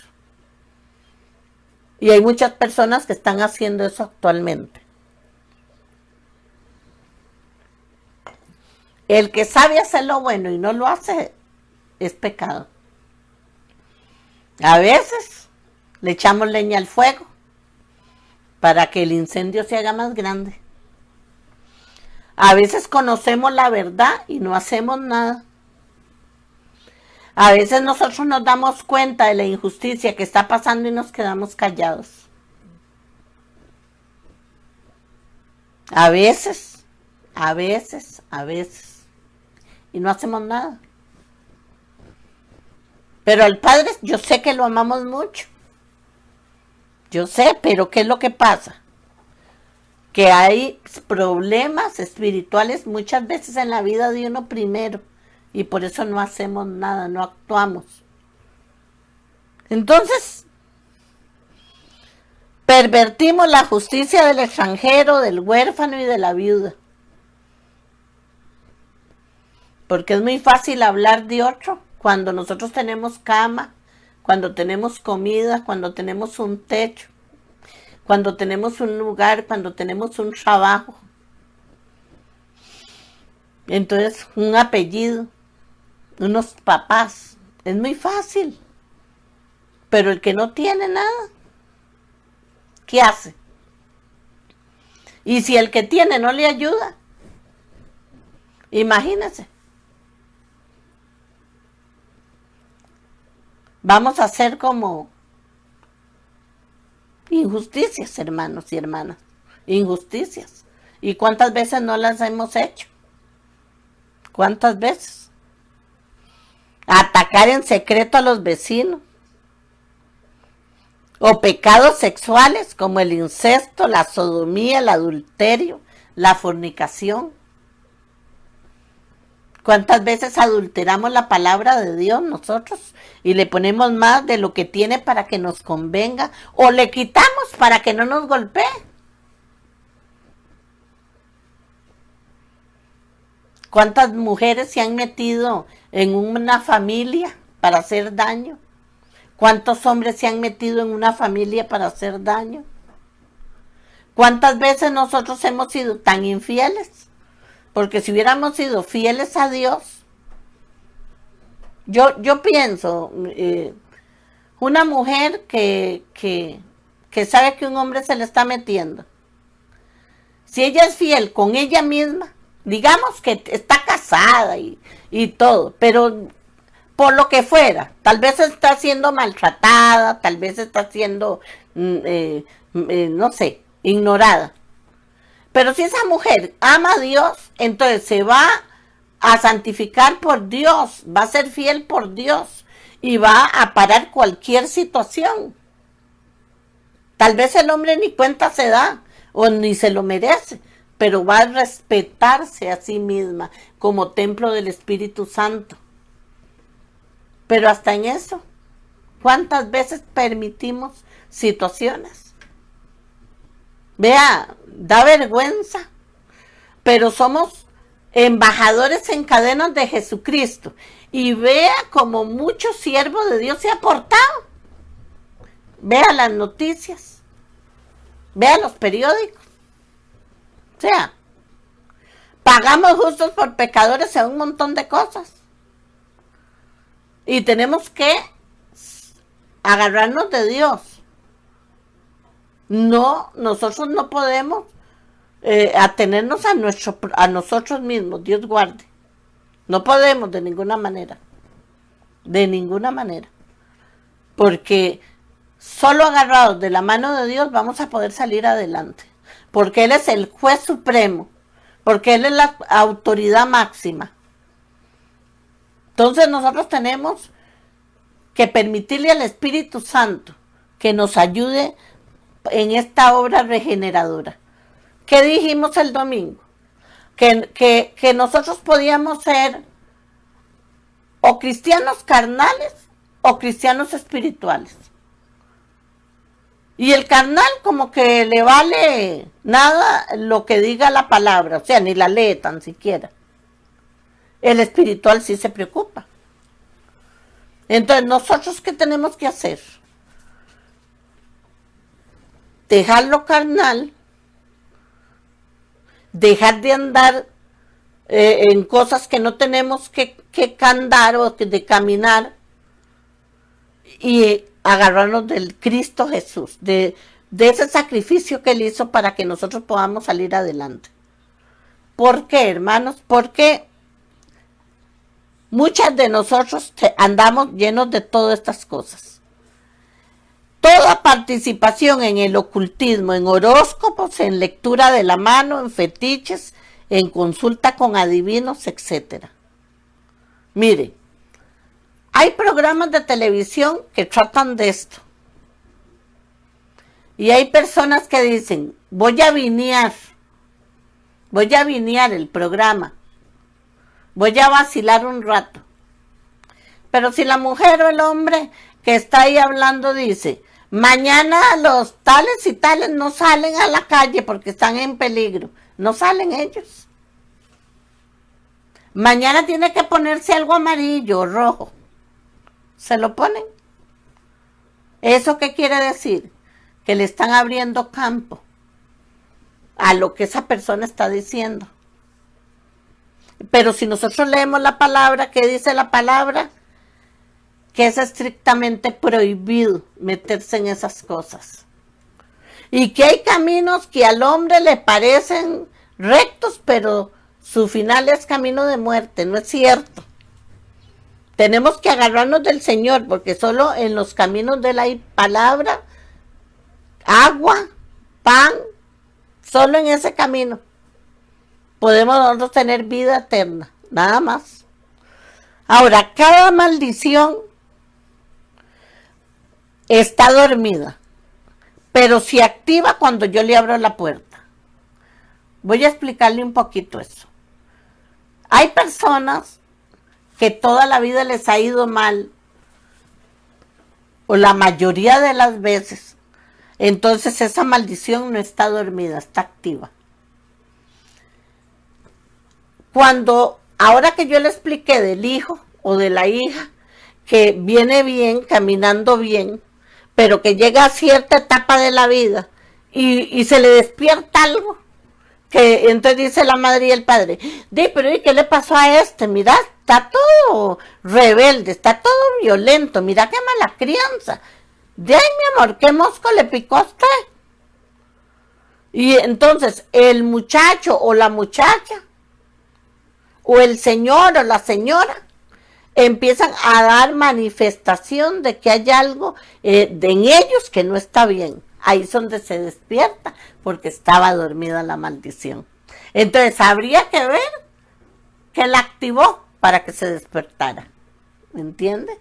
Y hay muchas personas que están haciendo eso actualmente. El que sabe hacer lo bueno y no lo hace es pecado. A veces le echamos leña al fuego para que el incendio se haga más grande. A veces conocemos la verdad y no hacemos nada. A veces nosotros nos damos cuenta de la injusticia que está pasando y nos quedamos callados. A veces. Y no hacemos nada. Pero al Padre yo sé que lo amamos mucho. Yo sé, pero ¿qué es lo que pasa? Que hay problemas espirituales muchas veces en la vida de uno primero. Y por eso no hacemos nada, no actuamos. Entonces, pervertimos la justicia del extranjero, del huérfano y de la viuda. Porque es muy fácil hablar de otro cuando nosotros tenemos cama, cuando tenemos comida, cuando tenemos un techo, cuando tenemos un lugar, cuando tenemos un trabajo. Entonces, un apellido, unos papás, es muy fácil. Pero el que no tiene nada, ¿qué hace? Y si el que tiene no le ayuda, imagínense. Vamos a hacer como injusticias, hermanos y hermanas. Injusticias. ¿Y cuántas veces no las hemos hecho? ¿Cuántas veces? Atacar en secreto a los vecinos. O pecados sexuales como el incesto, la sodomía, el adulterio, la fornicación. ¿Cuántas veces adulteramos la palabra de Dios nosotros y le ponemos más de lo que tiene para que nos convenga o le quitamos para que no nos golpee? ¿Cuántas mujeres se han metido en una familia para hacer daño? ¿Cuántos hombres se han metido en una familia para hacer daño? ¿Cuántas veces nosotros hemos sido tan infieles? Porque si hubiéramos sido fieles a Dios, yo pienso, una mujer que sabe que un hombre se le está metiendo, si ella es fiel con ella misma, digamos que está casada y todo, pero por lo que fuera, tal vez está siendo maltratada, tal vez está siendo, no sé, ignorada. Pero si esa mujer ama a Dios, entonces se va a santificar por Dios, va a ser fiel por Dios y va a parar cualquier situación. Tal vez el hombre ni cuenta se da o ni se lo merece, pero va a respetarse a sí misma como templo del Espíritu Santo. Pero hasta en eso, ¿cuántas veces permitimos situaciones? Vea, da vergüenza, pero somos embajadores en cadenas de Jesucristo. Y vea como muchos siervos de Dios se han portado. Vea las noticias, vea los periódicos. O sea, pagamos justos por pecadores en un montón de cosas. Y tenemos que agarrarnos de Dios. No, nosotros no podemos atenernos a nosotros mismos, Dios guarde. No podemos de ninguna manera. De ninguna manera. Porque solo agarrados de la mano de Dios vamos a poder salir adelante. Porque Él es el juez supremo. Porque Él es la autoridad máxima. Entonces nosotros tenemos que permitirle al Espíritu Santo que nos ayude en esta obra regeneradora. ¿Qué dijimos el domingo? Que nosotros podíamos ser o cristianos carnales o cristianos espirituales. Y el carnal como que le vale nada lo que diga la palabra, o sea, ni la lee tan siquiera. El espiritual sí se preocupa. Entonces, ¿nosotros qué tenemos que hacer? Dejar lo carnal, dejar de andar en cosas que no tenemos que andar o de caminar, y agarrarnos del Cristo Jesús, de ese sacrificio que Él hizo para que nosotros podamos salir adelante. ¿Por qué, hermanos? Porque muchas de nosotros andamos llenos de todas estas cosas. Toda participación en el ocultismo, en horóscopos, en lectura de la mano, en fetiches, en consulta con adivinos, etc. Mire, hay programas de televisión que tratan de esto. Y hay personas que dicen, voy a vinear el programa, voy a vacilar un rato. Pero si la mujer o el hombre que está ahí hablando dice, mañana los tales y tales no salen a la calle porque están en peligro, no salen ellos. Mañana tiene que ponerse algo amarillo o rojo. Se lo ponen. ¿Eso qué quiere decir? Que le están abriendo campo a lo que esa persona está diciendo. Pero si nosotros leemos la palabra, ¿qué dice la palabra? Que es estrictamente prohibido meterse en esas cosas. Y que hay caminos que al hombre le parecen rectos, pero su final es camino de muerte. No es cierto. Tenemos que agarrarnos del Señor, porque solo en los caminos de la palabra, agua, pan, solo en ese camino podemos nosotros tener vida eterna, nada más. Ahora, cada maldición está dormida, pero se activa cuando yo le abro la puerta. Voy a explicarle un poquito eso. Hay personas que toda la vida les ha ido mal, o la mayoría de las veces, entonces esa maldición no está dormida, está activa. Ahora que yo le expliqué del hijo o de la hija, que viene bien, caminando bien, pero que llega a cierta etapa de la vida y se le despierta algo, que entonces dice la madre y el padre, pero ¿y qué le pasó a este? Mira, está todo rebelde, está todo violento, mira qué mala crianza. De ahí, mi amor, ¿qué mosco le picó a usted? Y entonces el muchacho o la muchacha, o el señor o la señora, empiezan a dar manifestación de que hay algo en ellos que no está bien. Ahí es donde se despierta, porque estaba dormida la maldición. Entonces habría que ver qué la activó para que se despertara. ¿Me entiende?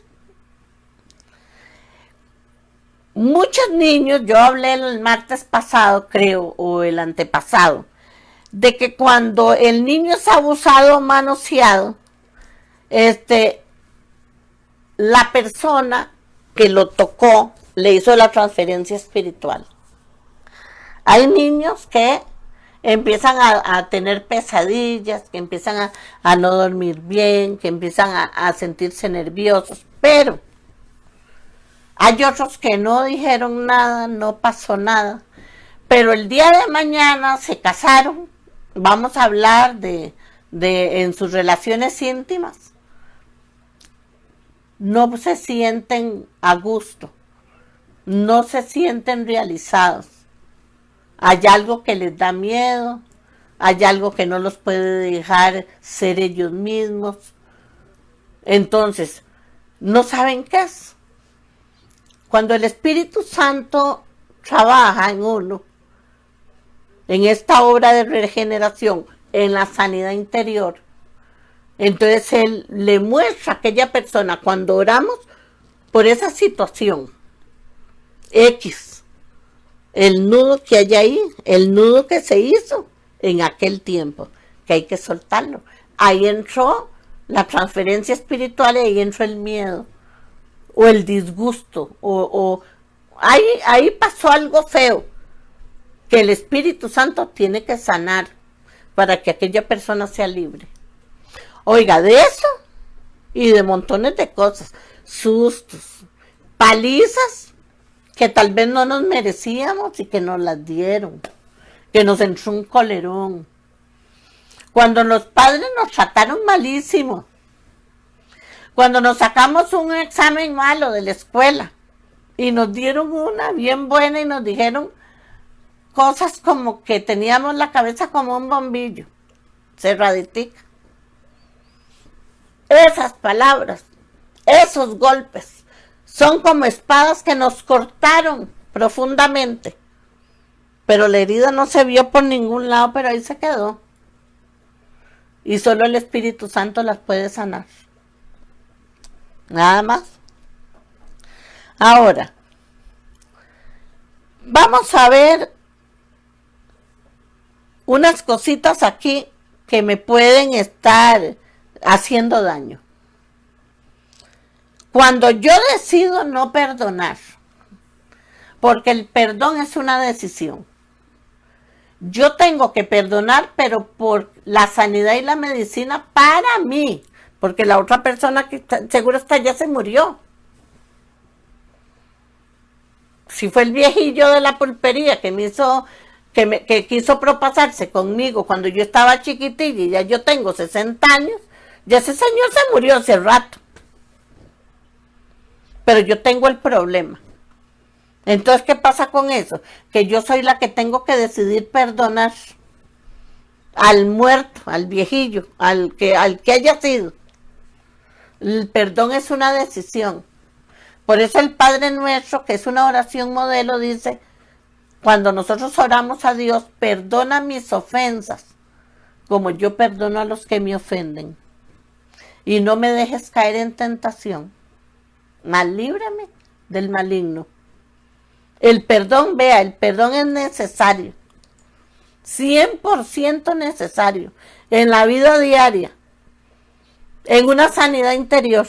Muchos niños, yo hablé el martes pasado, creo, o el antepasado, de que cuando el niño es abusado o manoseado, la persona que lo tocó le hizo la transferencia espiritual. Hay niños que empiezan a tener pesadillas, que empiezan a no dormir bien, que empiezan a sentirse nerviosos, pero hay otros que no dijeron nada, no pasó nada, pero el día de mañana se casaron. Vamos a hablar de en sus relaciones íntimas. No se sienten a gusto, no se sienten realizados. Hay algo que les da miedo, hay algo que no los puede dejar ser ellos mismos. Entonces, no saben qué es. Cuando el Espíritu Santo trabaja en uno, en esta obra de regeneración, en la sanidad interior, entonces Él le muestra a aquella persona, cuando oramos por esa situación X, el nudo que hay ahí, el nudo que se hizo en aquel tiempo, que hay que soltarlo. Ahí entró la transferencia espiritual y ahí entró el miedo, o el disgusto, o ahí pasó algo feo, que el Espíritu Santo tiene que sanar para que aquella persona sea libre. Oiga, de eso y de montones de cosas. sustos, palizas que tal vez no nos merecíamos y que nos las dieron, que nos entró un colerón. Cuando los padres nos trataron malísimo, cuando nos sacamos un examen malo de la escuela y nos dieron una bien buena y nos dijeron cosas como que teníamos la cabeza como un bombillo, cerraditica. Esas palabras, esos golpes, son como espadas que nos cortaron profundamente. Pero la herida no se vio por ningún lado, pero ahí se quedó. Y solo el Espíritu Santo las puede sanar. Nada más. Ahora, vamos a ver unas cositas aquí que me pueden estar haciendo daño. Cuando yo decido no perdonar, porque el perdón es una decisión, yo tengo que perdonar, pero por la sanidad y la medicina para mí, porque la otra persona que seguro está ya se murió. Si fue el viejillo de la pulpería que me hizo, que quiso propasarse conmigo cuando yo estaba chiquitilla y ya yo tengo 60 años, ya ese señor se murió hace rato. Pero yo tengo el problema. Entonces, ¿qué pasa con eso? Que yo soy la que tengo que decidir perdonar al muerto, al viejillo, al que haya sido. El perdón es una decisión. Por eso el Padre Nuestro, que es una oración modelo, dice, cuando nosotros oramos a Dios, perdona mis ofensas, como yo perdono a los que me ofenden. Y no me dejes caer en tentación, mas líbrame del maligno. El perdón, vea, el perdón es necesario, 100% necesario, en la vida diaria, en una sanidad interior,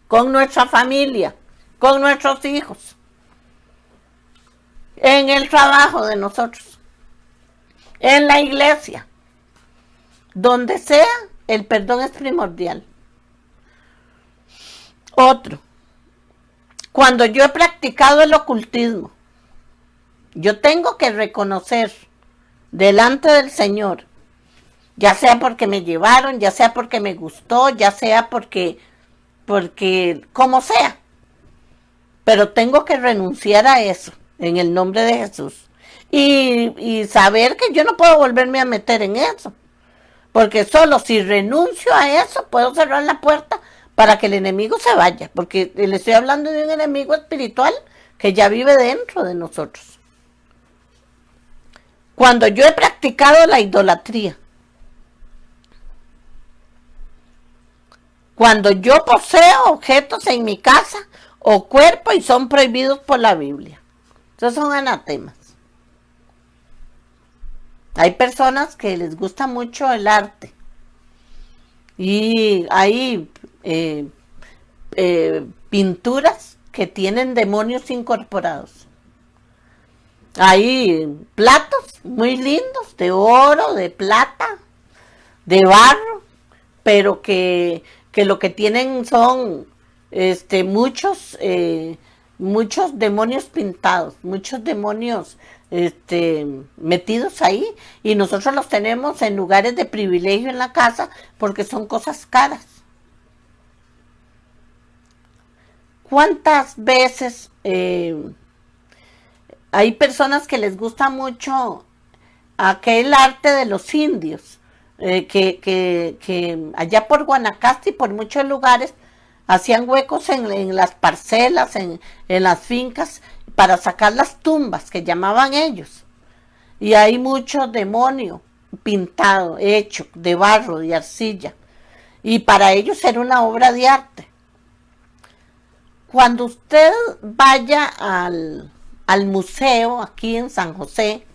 con nuestra familia, con nuestros hijos, en el trabajo de nosotros, en la iglesia, donde sea, el perdón es primordial. Otro, cuando yo he practicado el ocultismo, yo tengo que reconocer delante del Señor, ya sea porque me llevaron, ya sea porque me gustó, ya sea porque como sea, pero tengo que renunciar a eso en el nombre de Jesús y saber que yo no puedo volverme a meter en eso, porque solo si renuncio a eso puedo cerrar la puerta para que el enemigo se vaya, porque le estoy hablando de un enemigo espiritual que ya vive dentro de nosotros. Cuando yo he practicado la idolatría, cuando yo poseo objetos en mi casa o cuerpo y son prohibidos por la Biblia, esos son anatemas. Hay personas que les gusta mucho el arte y hay pinturas que tienen demonios incorporados. Hay platos muy lindos de oro, de plata, de barro, pero que lo que tienen son muchos demonios pintados, muchos demonios metidos ahí, y nosotros los tenemos en lugares de privilegio en la casa porque son cosas caras. ¿Cuántas veces hay personas que les gusta mucho aquel arte de los indios, que allá por Guanacaste y por muchos lugares hacían huecos en las parcelas, en las fincas, para sacar las tumbas que llamaban ellos? Y hay mucho demonio pintado, hecho de barro, de arcilla, y para ellos era una obra de arte. Cuando usted vaya al museo aquí en San José,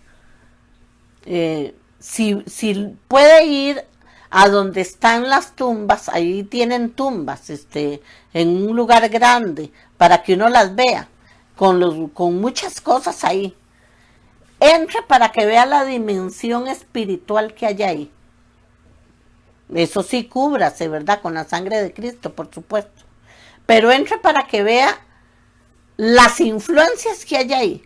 si puede ir a donde están las tumbas, ahí tienen tumbas en un lugar grande para que uno las vea, con muchas cosas ahí. Entre para que vea la dimensión espiritual que hay ahí. Eso sí, cúbrase, ¿verdad? Con la sangre de Cristo, por supuesto. Pero entre para que vea las influencias que hay ahí.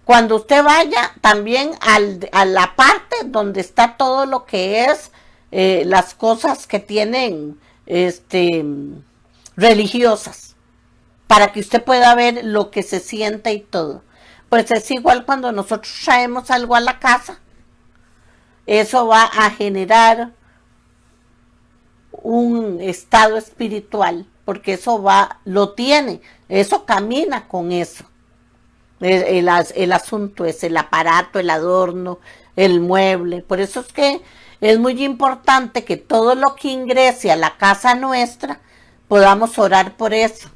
Cuando usted vaya también a la parte donde está todo lo que es las cosas que tienen religiosas, para que usted pueda ver lo que se siente y todo. Pues es igual cuando nosotros traemos algo a la casa. Eso va a generar un estado espiritual, porque eso lo tiene, eso camina con eso. El asunto es el aparato, el adorno, el mueble. Por eso es que es muy importante que todo lo que ingrese a la casa nuestra podamos orar por eso.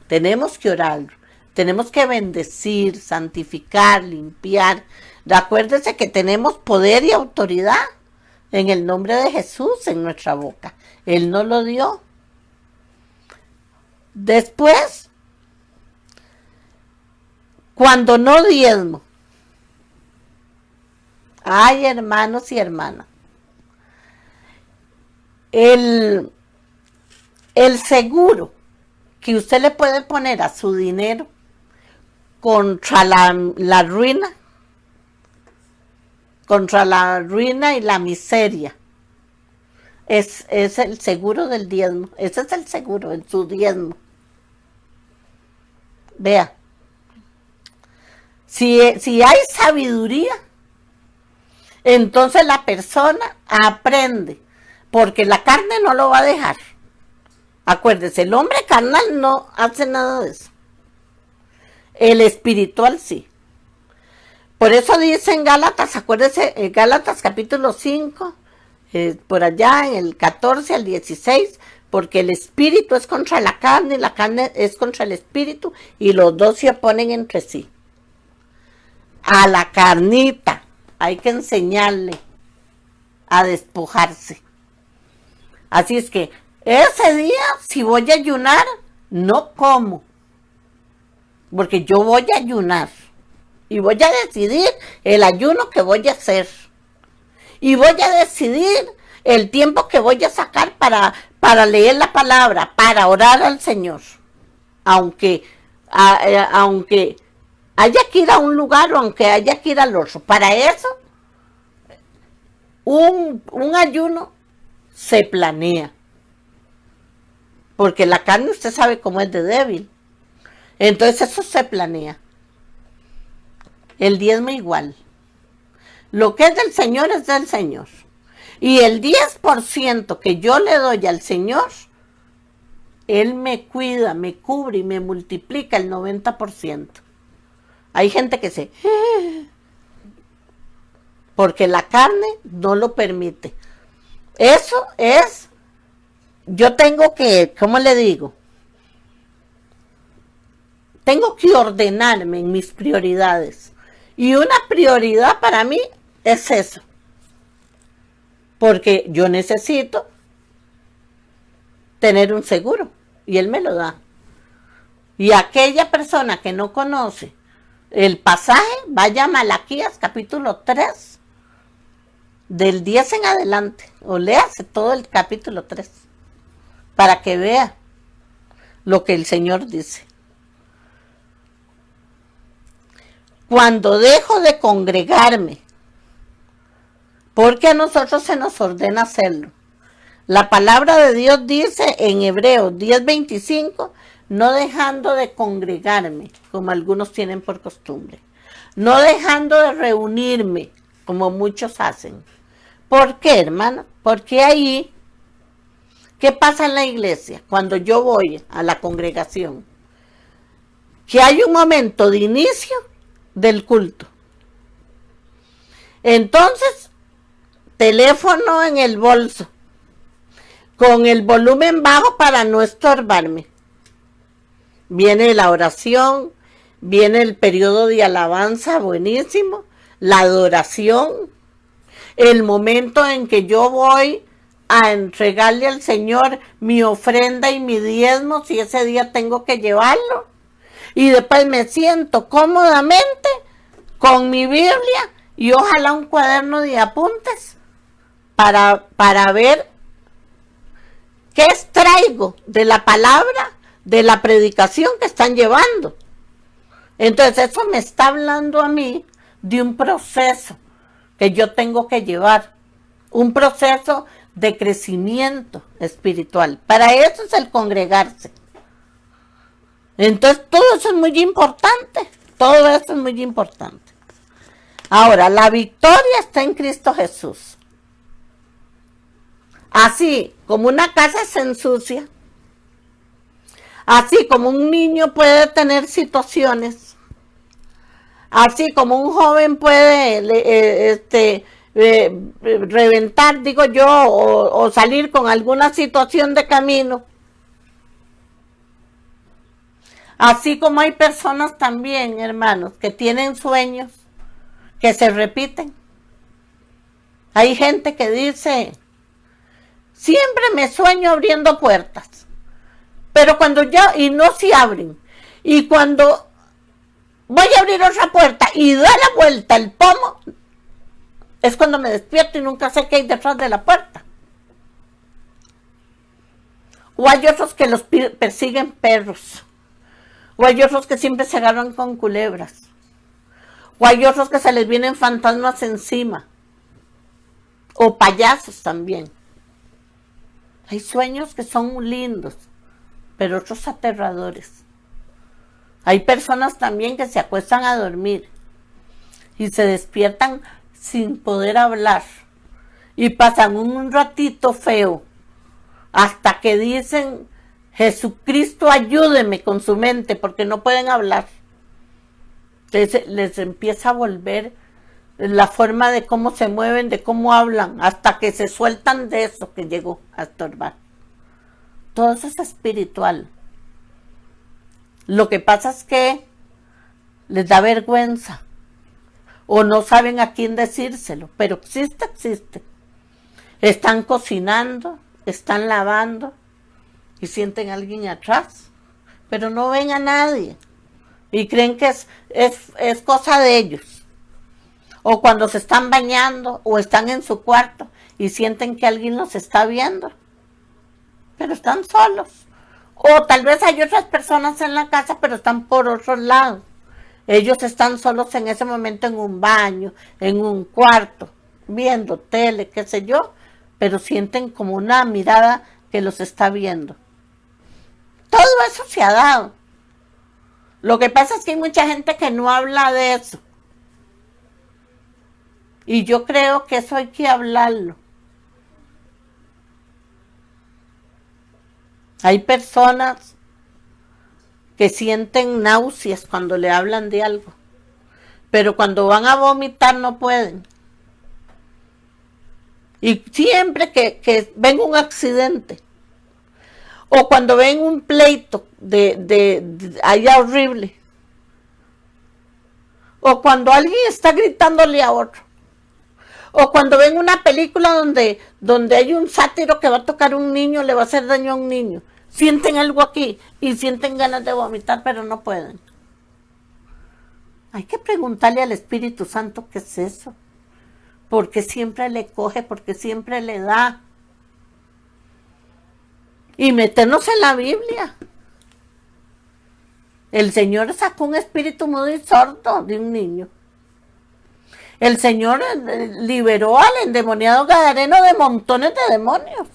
Tenemos que orar, tenemos que bendecir, santificar, limpiar. Acuérdese que tenemos poder y autoridad en el nombre de Jesús en nuestra boca. Él nos lo dio. Después, cuando no diezmo, ay, hermanos y hermanas, el seguro que usted le puede poner a su dinero contra la ruina, y la miseria, es el seguro del diezmo. Ese es el seguro, en su diezmo. Vea, si hay sabiduría, entonces la persona aprende, porque la carne no lo va a dejar. Acuérdese, el hombre carnal no hace nada de eso. El espiritual sí. Por eso dice en Gálatas, acuérdese, en Gálatas capítulo 5, por allá en el 14 al 16, porque el espíritu es contra la carne y la carne es contra el espíritu, y los dos se oponen entre sí. A la carnita hay que enseñarle a despojarse. Así es que ese día, si voy a ayunar, no como, porque yo voy a ayunar y voy a decidir el ayuno que voy a hacer, y voy a decidir el tiempo que voy a sacar para leer la palabra, para orar al Señor, aunque haya que ir a un lugar o aunque haya que ir al otro. Para eso, un ayuno se planea, porque la carne usted sabe cómo es de débil. Entonces eso se planea. El diezmo igual. Lo que es del Señor es del Señor. Y el 10% que yo le doy al Señor, Él me cuida, me cubre y me multiplica el 90%. Hay gente que se... porque la carne no lo permite. Eso es... Yo tengo que, ¿cómo le digo? Tengo que ordenarme en mis prioridades. Y una prioridad para mí es eso. Porque yo necesito tener un seguro. Y Él me lo da. Y aquella persona que no conoce el pasaje, vaya a Malaquías capítulo 3, del 10 en adelante. O léase todo el capítulo 3. Para que vea lo que el Señor dice. Cuando dejo de congregarme, porque a nosotros se nos ordena hacerlo. La palabra de Dios dice en Hebreos 10:25, no dejando de congregarme, como algunos tienen por costumbre. No dejando de reunirme, como muchos hacen. ¿Por qué, hermano? Porque ahí, ¿qué pasa en la iglesia cuando yo voy a la congregación? Que hay un momento de inicio del culto. Entonces, teléfono en el bolso, con el volumen bajo para no estorbarme. Viene la oración, viene el periodo de alabanza buenísimo, la adoración, el momento en que yo voy a entregarle al Señor mi ofrenda y mi diezmo, si ese día tengo que llevarlo. Y después me siento cómodamente con mi Biblia y ojalá un cuaderno de apuntes para ver qué extraigo de la palabra, de la predicación que están llevando. Entonces eso me está hablando a mí de un proceso que yo tengo que llevar, un proceso de crecimiento espiritual. Para eso es el congregarse. Entonces todo eso es muy importante, todo eso es muy importante. Ahora, la victoria está en Cristo Jesús. Así como una casa se ensucia, así como un niño puede tener situaciones, así como un joven puede reventar, digo yo, o salir con alguna situación de camino. Así como hay personas también, hermanos, que tienen sueños que se repiten. Hay gente que dice, siempre me sueño abriendo puertas, pero cuando ya, y no se abren, y cuando voy a abrir otra puerta y da la vuelta el pomo, es cuando me despierto y nunca sé qué hay detrás de la puerta. O hay otros que los persiguen perros, o hay otros que siempre se agarran con culebras, o hay otros que se les vienen fantasmas encima, o payasos también. Hay sueños que son lindos, pero otros aterradores. Hay personas también que se acuestan a dormir y se despiertan sin poder hablar y pasan un ratito feo hasta que dicen, Jesucristo ayúdeme, con su mente, porque no pueden hablar. Entonces les empieza a volver la forma de cómo se mueven, de cómo hablan, hasta que se sueltan de eso que llegó a estorbar. Todo eso es espiritual. Lo que pasa es que les da vergüenza o no saben a quién decírselo, pero existe. Están cocinando, están lavando y sienten a alguien atrás, pero no ven a nadie y creen que es cosa de ellos. O cuando se están bañando o están en su cuarto y sienten que alguien los está viendo, pero están solos. O tal vez hay otras personas en la casa, pero están por otros lados. Ellos están solos en ese momento en un baño, en un cuarto, viendo tele, qué sé yo, pero sienten como una mirada que los está viendo. Todo eso se ha dado. Lo que pasa es que hay mucha gente que no habla de eso. Y yo creo que eso hay que hablarlo. Hay personas que sienten náuseas cuando le hablan de algo, pero cuando van a vomitar no pueden. Y siempre que ven un accidente, o cuando ven un pleito de allá horrible, o cuando alguien está gritándole a otro, o cuando ven una película donde hay un sátiro que va a tocar a un niño, le va a hacer daño a un niño, sienten algo aquí y sienten ganas de vomitar, pero no pueden. Hay que preguntarle al Espíritu Santo qué es eso, porque siempre le coge, porque siempre le da. Y meternos en la Biblia. El Señor sacó un espíritu mudo y sordo de un niño. El Señor liberó al endemoniado gadareno de montones de demonios.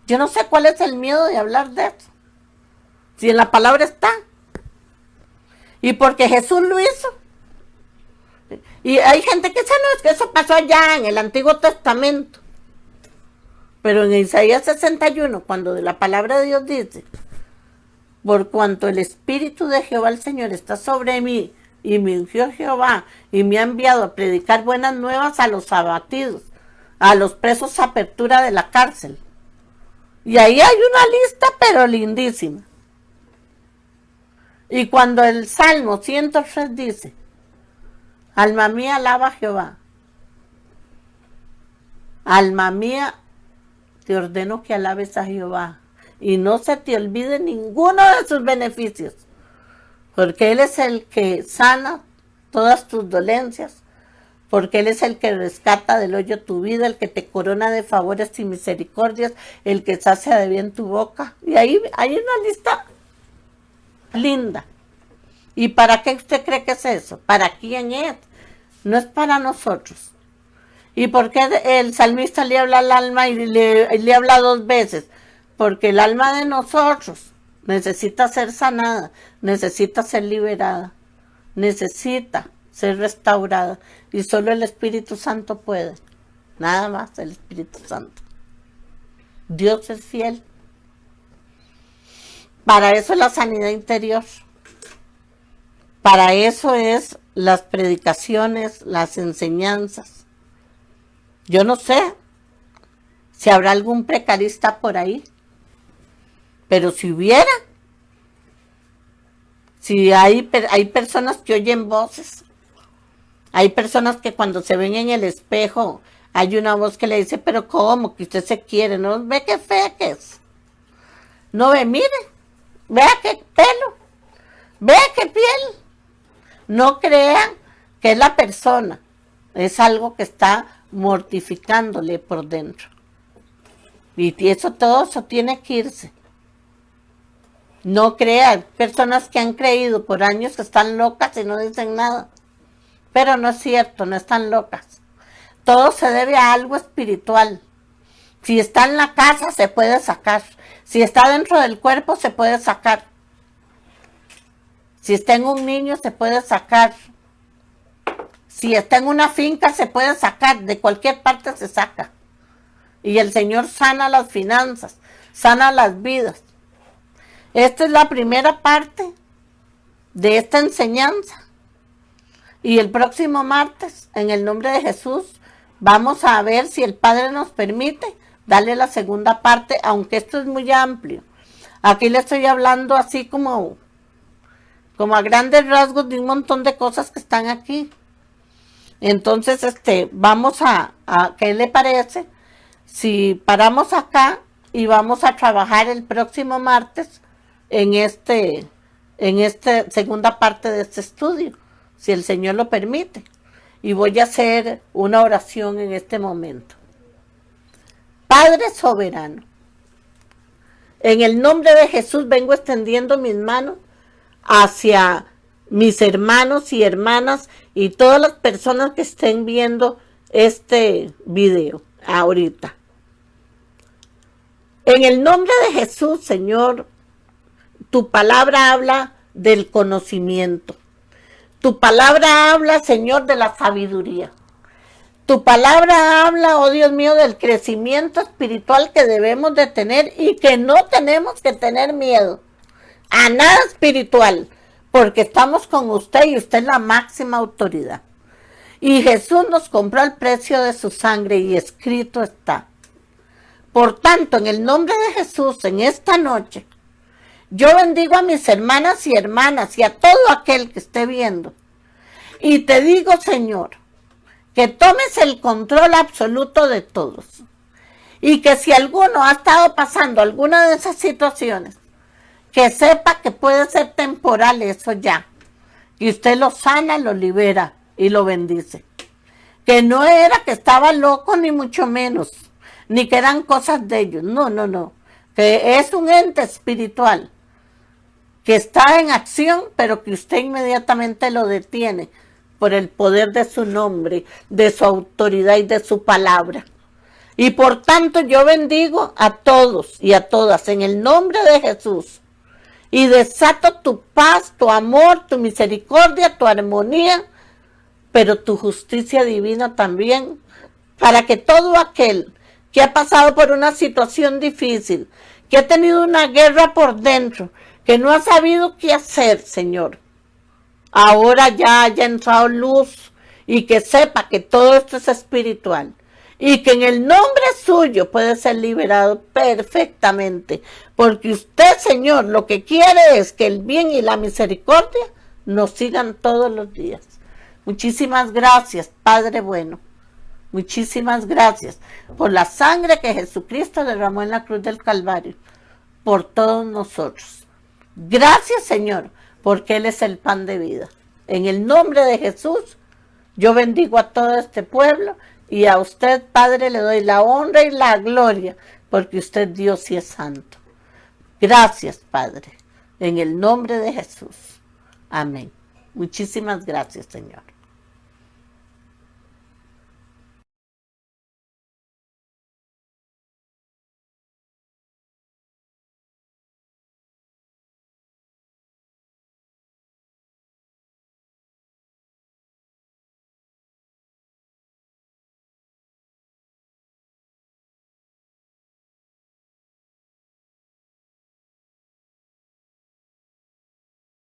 Yo no sé cuál es el miedo de hablar de eso, si en la palabra está. Y porque Jesús lo hizo. Y hay gente que dice, no, es que eso pasó allá en el Antiguo Testamento. Pero en Isaías 61, cuando de la palabra de Dios dice, por cuanto el Espíritu de Jehová el Señor está sobre mí, y me ungió Jehová, y me ha enviado a predicar buenas nuevas a los abatidos, a los presos a apertura de la cárcel. Y ahí hay una lista, pero lindísima. Y cuando el Salmo 103 dice, alma mía, alaba a Jehová. Alma mía, te ordeno que alabes a Jehová. Y no se te olvide ninguno de sus beneficios. Porque Él es el que sana todas tus dolencias. porque Él es el que rescata del hoyo tu vida, el que te corona de favores y misericordias, el que sacia de bien tu boca. Y ahí hay una lista linda. ¿Y para qué usted cree que es eso? ¿Para quién es? No es para nosotros. ¿Y por qué el salmista le habla al alma y le habla 2 veces? Porque el alma de nosotros necesita ser sanada, necesita ser liberada, necesita ser restaurada. Y solo el Espíritu Santo puede. Nada más el Espíritu Santo. Dios es fiel. Para eso es la sanidad interior. Para eso es las predicaciones, las enseñanzas. Yo no sé si habrá algún precarista por ahí, pero si hubiera, si hay personas que oyen voces, hay personas que cuando se ven en el espejo, hay una voz que le dice, pero ¿cómo? Que usted se quiere, ¿no? Ve qué fea que es. No ve, mire, vea qué pelo, vea qué piel. No crean que es la persona, es algo que está mortificándole por dentro. Y todo eso tiene que irse. No crean, personas que han creído por años que están locas y no dicen nada. Pero no es cierto, no están locas. Todo se debe a algo espiritual. Si está en la casa, se puede sacar. Si está dentro del cuerpo, se puede sacar. Si está en un niño, se puede sacar. Si está en una finca, se puede sacar. De cualquier parte se saca. Y el Señor sana las finanzas, sana las vidas. Esta es la primera parte de esta enseñanza. Y el próximo martes, en el nombre de Jesús, vamos a ver si el Padre nos permite darle la segunda parte, aunque esto es muy amplio. Aquí le estoy hablando así como a grandes rasgos de un montón de cosas que están aquí. Entonces, vamos ¿qué le parece? Si paramos acá y vamos a trabajar el próximo martes en esta segunda parte de este estudio, si el Señor lo permite. Y voy a hacer una oración en este momento. Padre soberano, en el nombre de Jesús vengo extendiendo mis manos hacia mis hermanos y hermanas y todas las personas que estén viendo este video ahorita. En el nombre de Jesús, Señor, tu palabra habla del conocimiento. Tu palabra habla, Señor, de la sabiduría. Tu palabra habla, oh Dios mío, del crecimiento espiritual que debemos de tener y que no tenemos que tener miedo a nada espiritual, porque estamos con usted y usted es la máxima autoridad. Y Jesús nos compró al precio de su sangre y escrito está. Por tanto, en el nombre de Jesús, en esta noche, yo bendigo a mis hermanas y hermanas y a todo aquel que esté viendo. Y te digo, Señor, que tomes el control absoluto de todos. Y que si alguno ha estado pasando alguna de esas situaciones, que sepa que puede ser temporal eso ya. Y usted lo sana, lo libera y lo bendice. Que no era que estaba loco ni mucho menos, ni que eran cosas de ellos. No, no, no. Que es un ente espiritual que está en acción, pero que usted inmediatamente lo detiene por el poder de su nombre, de su autoridad y de su palabra. Y por tanto yo bendigo a todos y a todas en el nombre de Jesús. Y desato tu paz, tu amor, tu misericordia, tu armonía, pero tu justicia divina también, para que todo aquel que ha pasado por una situación difícil, que ha tenido una guerra por dentro, que no ha sabido qué hacer, Señor, ahora ya haya entrado luz y que sepa que todo esto es espiritual y que en el nombre suyo puede ser liberado perfectamente, porque usted, Señor, lo que quiere es que el bien y la misericordia nos sigan todos los días. Muchísimas gracias, Padre bueno. Muchísimas gracias por la sangre que Jesucristo derramó en la cruz del Calvario por todos nosotros. Gracias, Señor, porque Él es el pan de vida. En el nombre de Jesús, Yo bendigo a todo este pueblo y a usted, Padre, le doy la honra y la gloria, porque usted Dios y es santo. Gracias, Padre, en el nombre de Jesús. Amén. Muchísimas gracias, Señor.